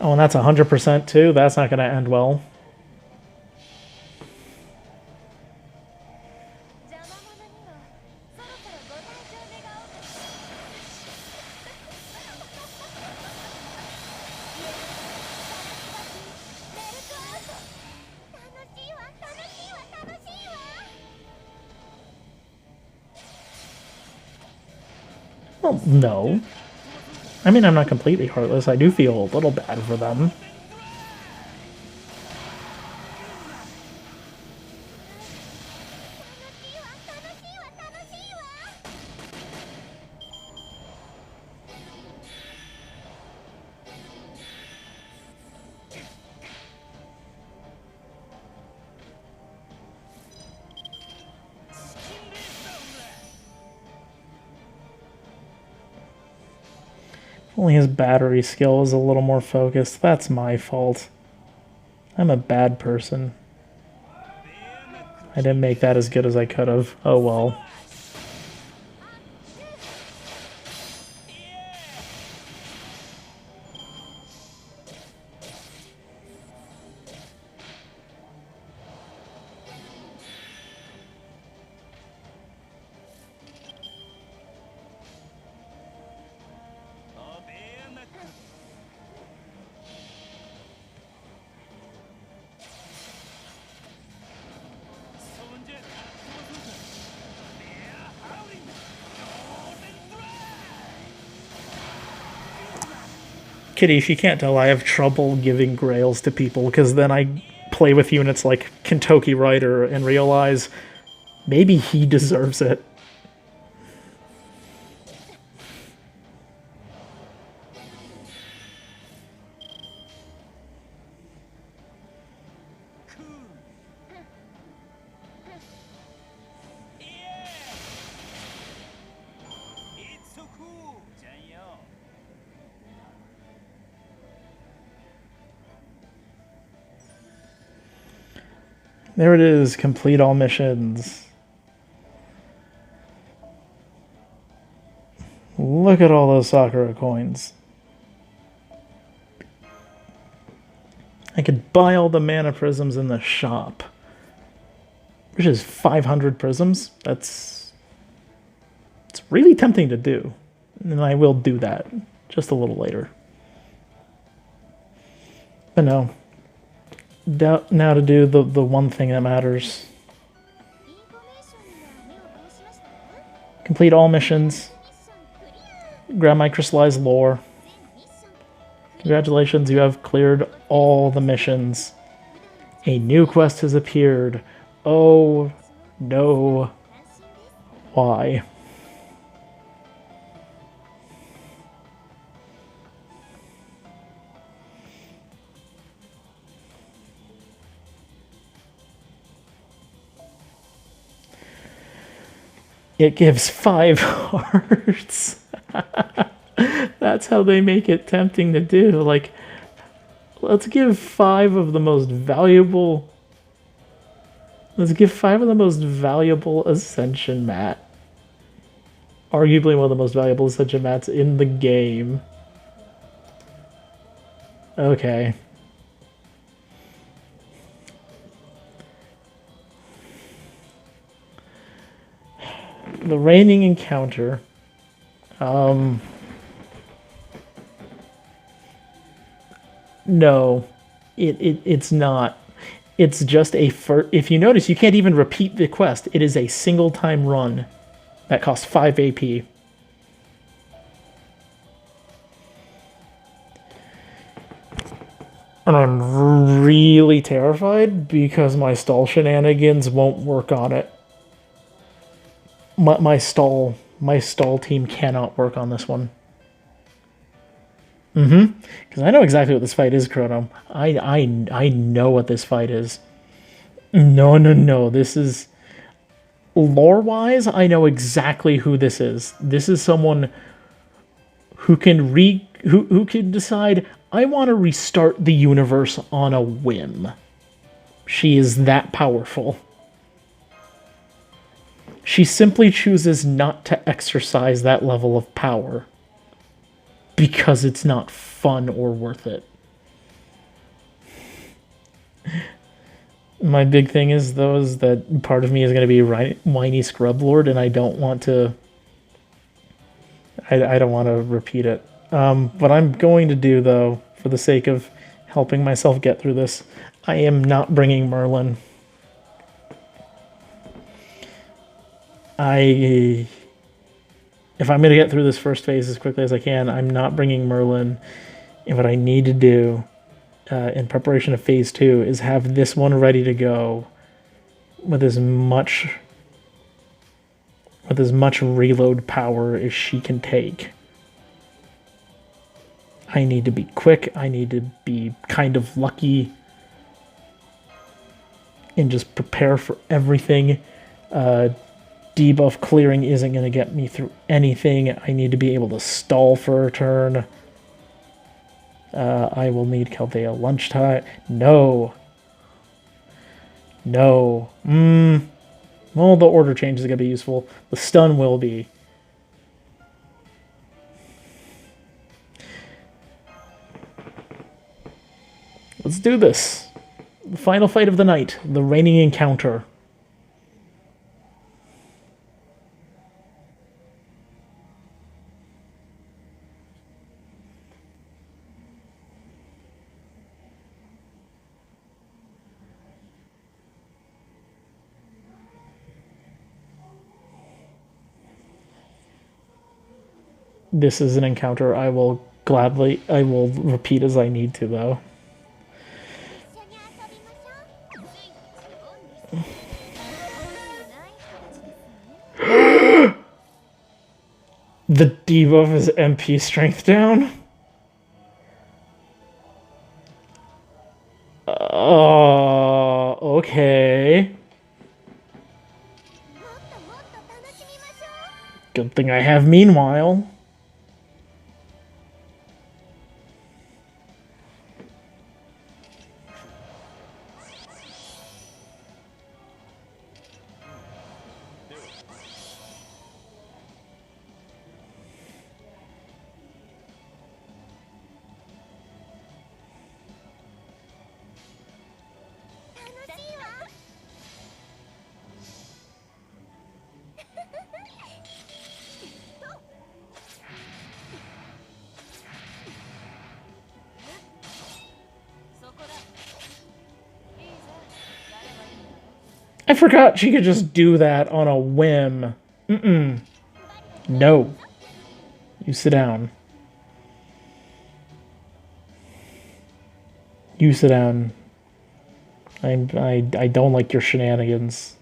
Oh, and that's 100% too? That's not going to end well. Well, no. I mean, I'm not completely heartless. I do feel a little bad for them. Only his battery skill is a little more focused. That's my fault. I'm a bad person. I didn't make that as good as I could have. Oh well. Kitty, if you can't tell, I have trouble giving grails to people because then I play with units like Kentucky Rider and realize maybe he deserves it. There it is. Complete all missions. Look at all those Sakura coins. I could buy all the mana prisms in the shop. Which is 500 prisms. It's really tempting to do. And I will do that just a little later. But no. Now to do the one thing that matters. Complete all missions. Grab my crystallized lore. Congratulations, you have cleared all the missions. A new quest has appeared. Oh no. Why? It gives 5 hearts. That's how they make it tempting to do. Like, let's give 5 of the most valuable... Let's give 5 of the most valuable Ascension mat. Arguably one of the most valuable Ascension mats in the game. Okay. The reigning encounter. No, it's not. It's just a if you notice, you can't even repeat the quest. It is a single time run that costs 5 AP. And I'm really terrified because my stall shenanigans won't work on it. My stall team cannot work on this one. Because I know exactly what this fight is, Chrono. I know what this fight is. No. This is... Lore-wise, I know exactly who this is. This is someone who can who can decide, I want to restart the universe on a whim. She is that powerful. She simply chooses not to exercise that level of power because it's not fun or worth it. My big thing is, though, is that part of me is going to be whiny scrub lord, and I don't want to... I don't want to repeat it. What I'm going to do, though, for the sake of helping myself get through this, I am not bringing Merlin. If I'm going to get through this first phase as quickly as I can, I'm not bringing Merlin. And what I need to do in preparation of phase 2 is have this one ready to go with as much reload power as she can take. I need to be quick. I need to be kind of lucky and just prepare for everything. Debuff clearing isn't going to get me through anything. I need to be able to stall for a turn. I will need Chaldea lunchtime. No. Well, the order change is going to be useful. The stun will be. Let's do this. The final fight of the night. The reigning encounter. This is an encounter I will repeat as I need to, though. The debuff is MP strength down? Okay. Good thing I have meanwhile. I forgot she could just do that on a whim. No. You sit down. You sit down. I don't like your shenanigans.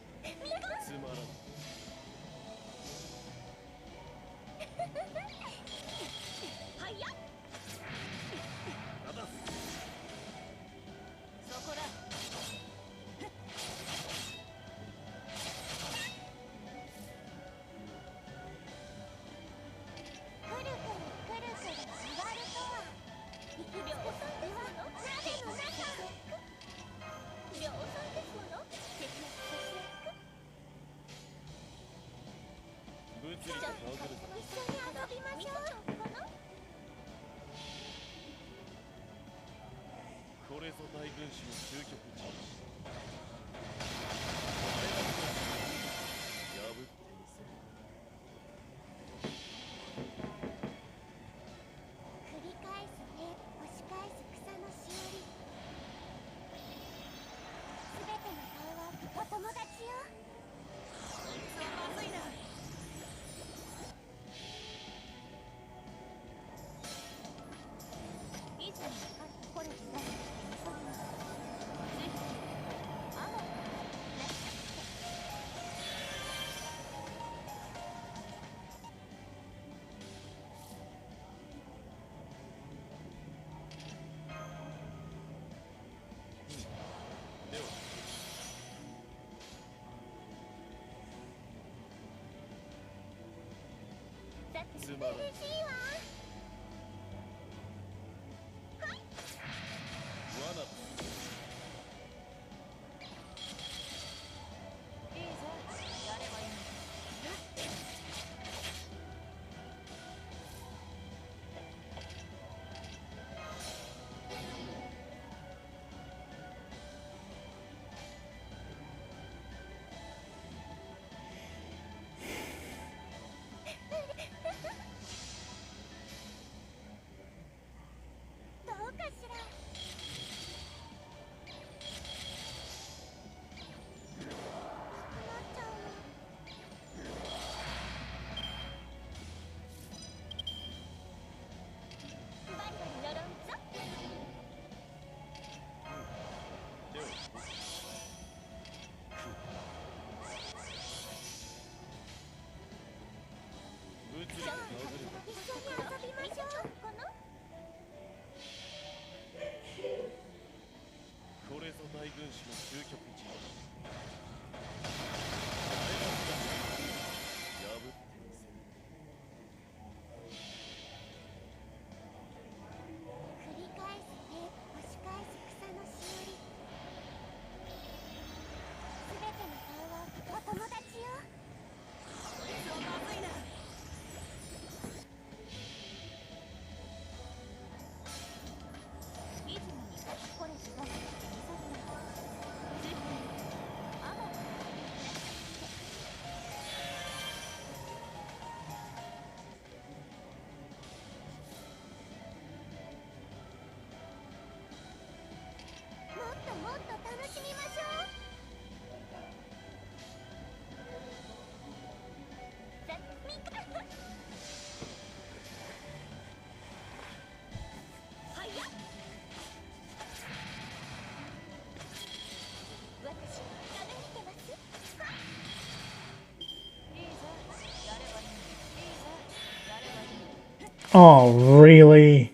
Oh, really?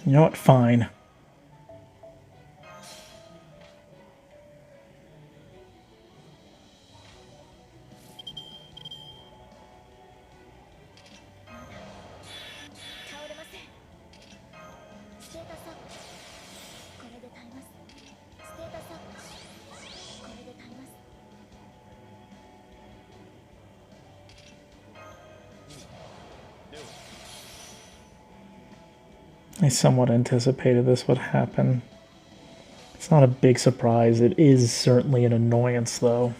You know what? Fine. I somewhat anticipated this would happen. It's not a big surprise. It is certainly an annoyance, though.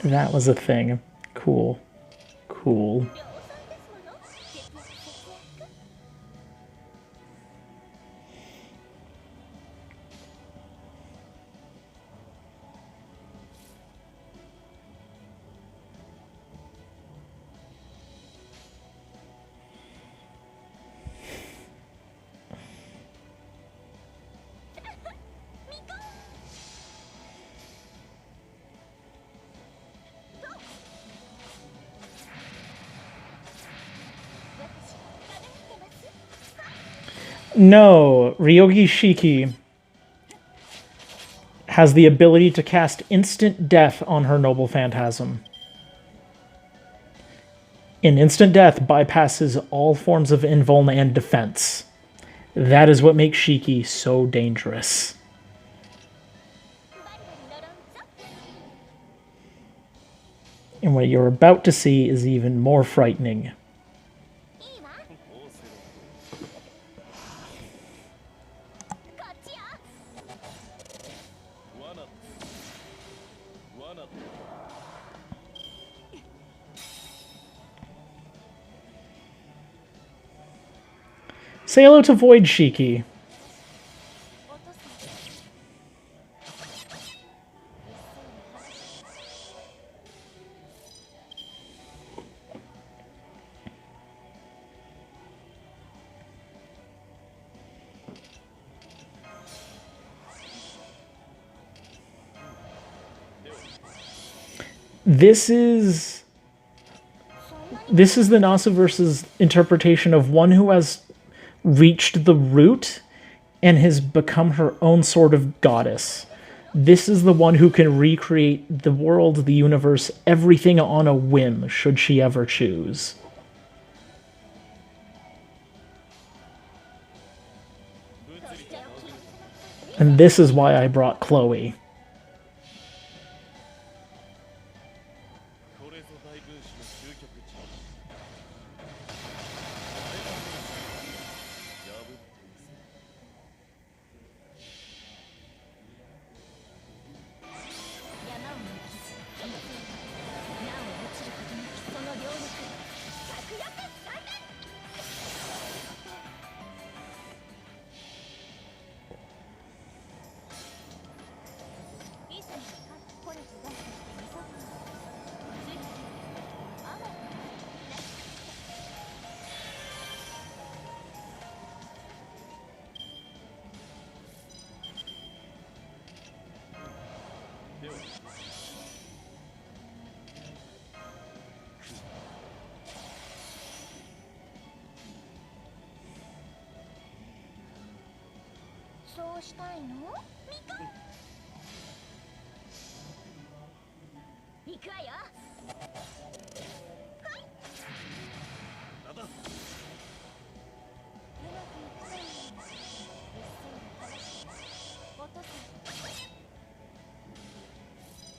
That was a thing. Cool. Cool. No, Ryogi Shiki has the ability to cast instant death on her Noble Phantasm. An instant death bypasses all forms of invuln and defense. That is what makes Shiki so dangerous. And what you're about to see is even more frightening. Say hello to Void Shiki. This is the Nasuverse's interpretation of one who has reached the root and has become her own sort of goddess. This is the one who can recreate the world, the universe, everything on a whim, should she ever choose. And this is why I brought Chloe.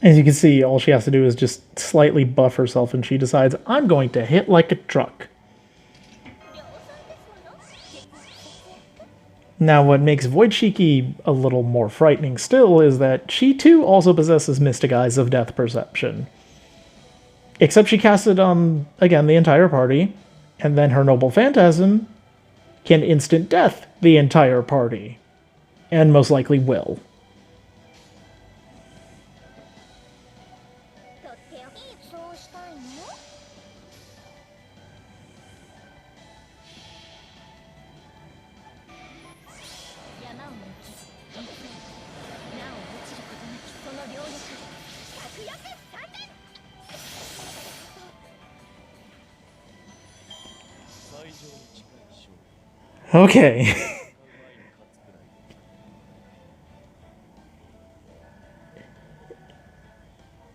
As you can see, all she has to do is just slightly buff herself and she decides, I'm going to hit like a truck. Now, what makes Void Shiki a little more frightening still is that she too also possesses Mystic Eyes of Death Perception. Except she casts it on, again, the entire party, and then her Noble Phantasm can instant death the entire party. And most likely will. Okay.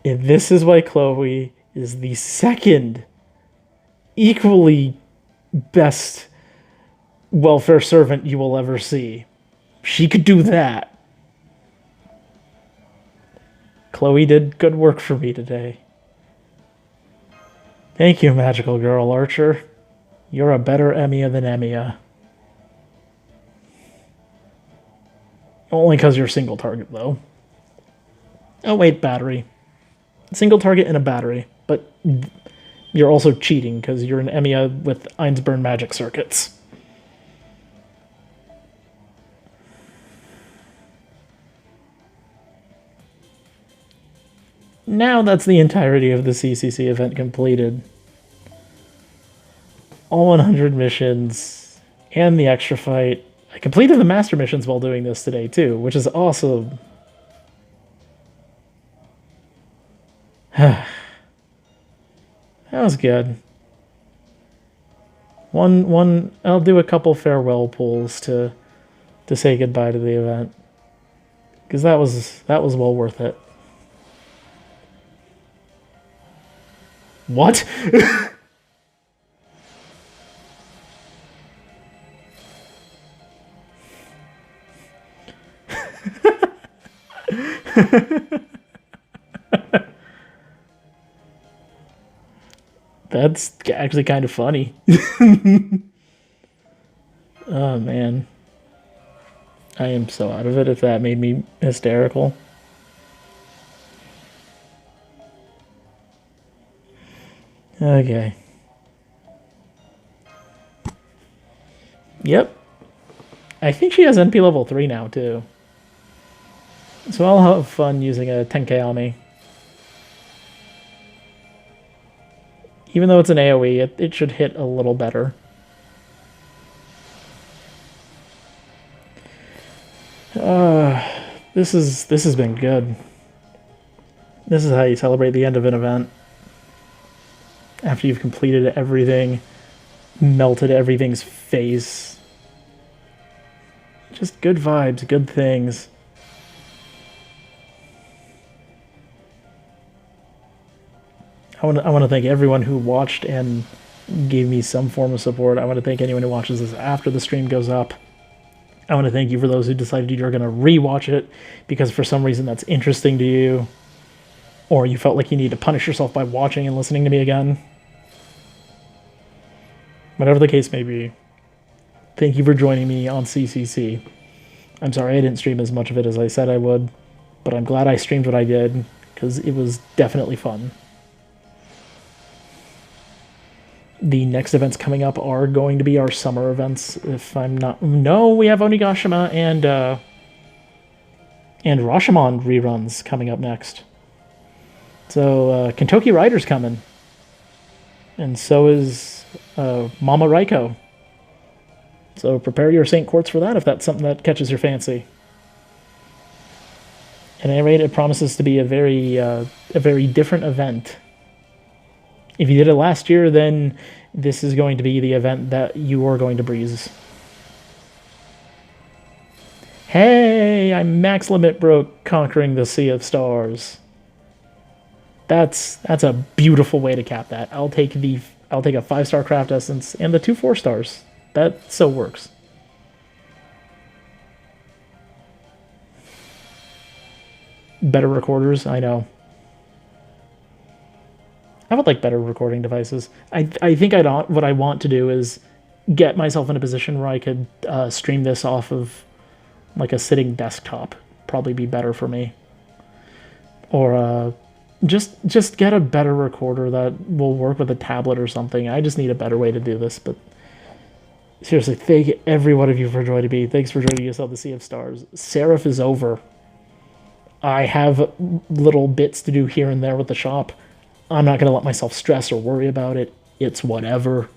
And this is why Chloe is the second equally best welfare servant you will ever see. She could do that. Chloe did good work for me today. Thank you, magical girl Archer. You're a better Emiya than Emiya. Only because you're single target, though. Oh, wait, battery. Single target and a battery. But you're also cheating because you're an Emiya with Einsburn magic circuits. Now that's the entirety of the CCC event completed. All 100 missions and the extra fight. I completed the master missions while doing this today too, which is awesome. That was good. I'll do a couple farewell pulls to say goodbye to the event. Because that was well worth it. What? That's actually kind of funny. Oh man. I am so out of it if that made me hysterical. Okay. Yep. I think she has NP level 3 now, too. So I'll have fun using a Tenkayami. Even though it's an AoE, it should hit a little better. This has been good. This is how you celebrate the end of an event. After you've completed everything, melted everything's face. Just good vibes, good things. I want to thank everyone who watched and gave me some form of support. I want to thank anyone who watches this after the stream goes up. I want to thank you for those who decided you're going to rewatch it because for some reason that's interesting to you, or you felt like you need to punish yourself by watching and listening to me again. Whatever the case may be, thank you for joining me on CCC. I'm sorry I didn't stream as much of it as I said I would, but I'm glad I streamed what I did, because it was definitely fun. The next events coming up are going to be our summer events, if I'm not... No, we have Onigashima and Rashomon reruns coming up next. So, Kentucky Rider's coming. And so is Mama Raiko. So prepare your St. Quartz for that if that's something that catches your fancy. At any rate, it promises to be a very different event. If you did it last year, then this is going to be the event that you are going to breeze. Hey, I'm max limit broke conquering the Sea of Stars. That's a beautiful way to cap that. I'll take a 5-star craft essence and the 2 4-stars. That so works. Better recorders, I know. I would like better recording devices. I think what I want to do is get myself in a position where I could stream this off of like a sitting desktop. Probably be better for me. Or just get a better recorder that will work with a tablet or something. I just need a better way to do this. But seriously, thank every one of you for joining me. Thanks for joining us on the Sea of Stars. Seraph is over. I have little bits to do here and there with the shop. I'm not going to let myself stress or worry about it. It's whatever.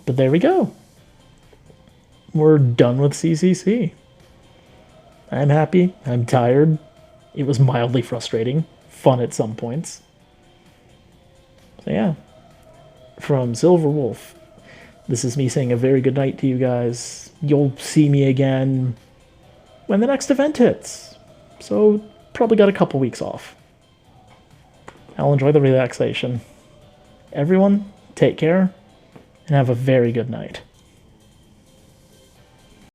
But there we go. We're done with CCC. I'm happy. I'm tired. It was mildly frustrating. Fun at some points. So yeah. From Silver Wolf, this is me saying a very good night to you guys. You'll see me again when the next event hits. So probably got a couple weeks off. I'll enjoy the relaxation. Everyone, take care. and have a very good night.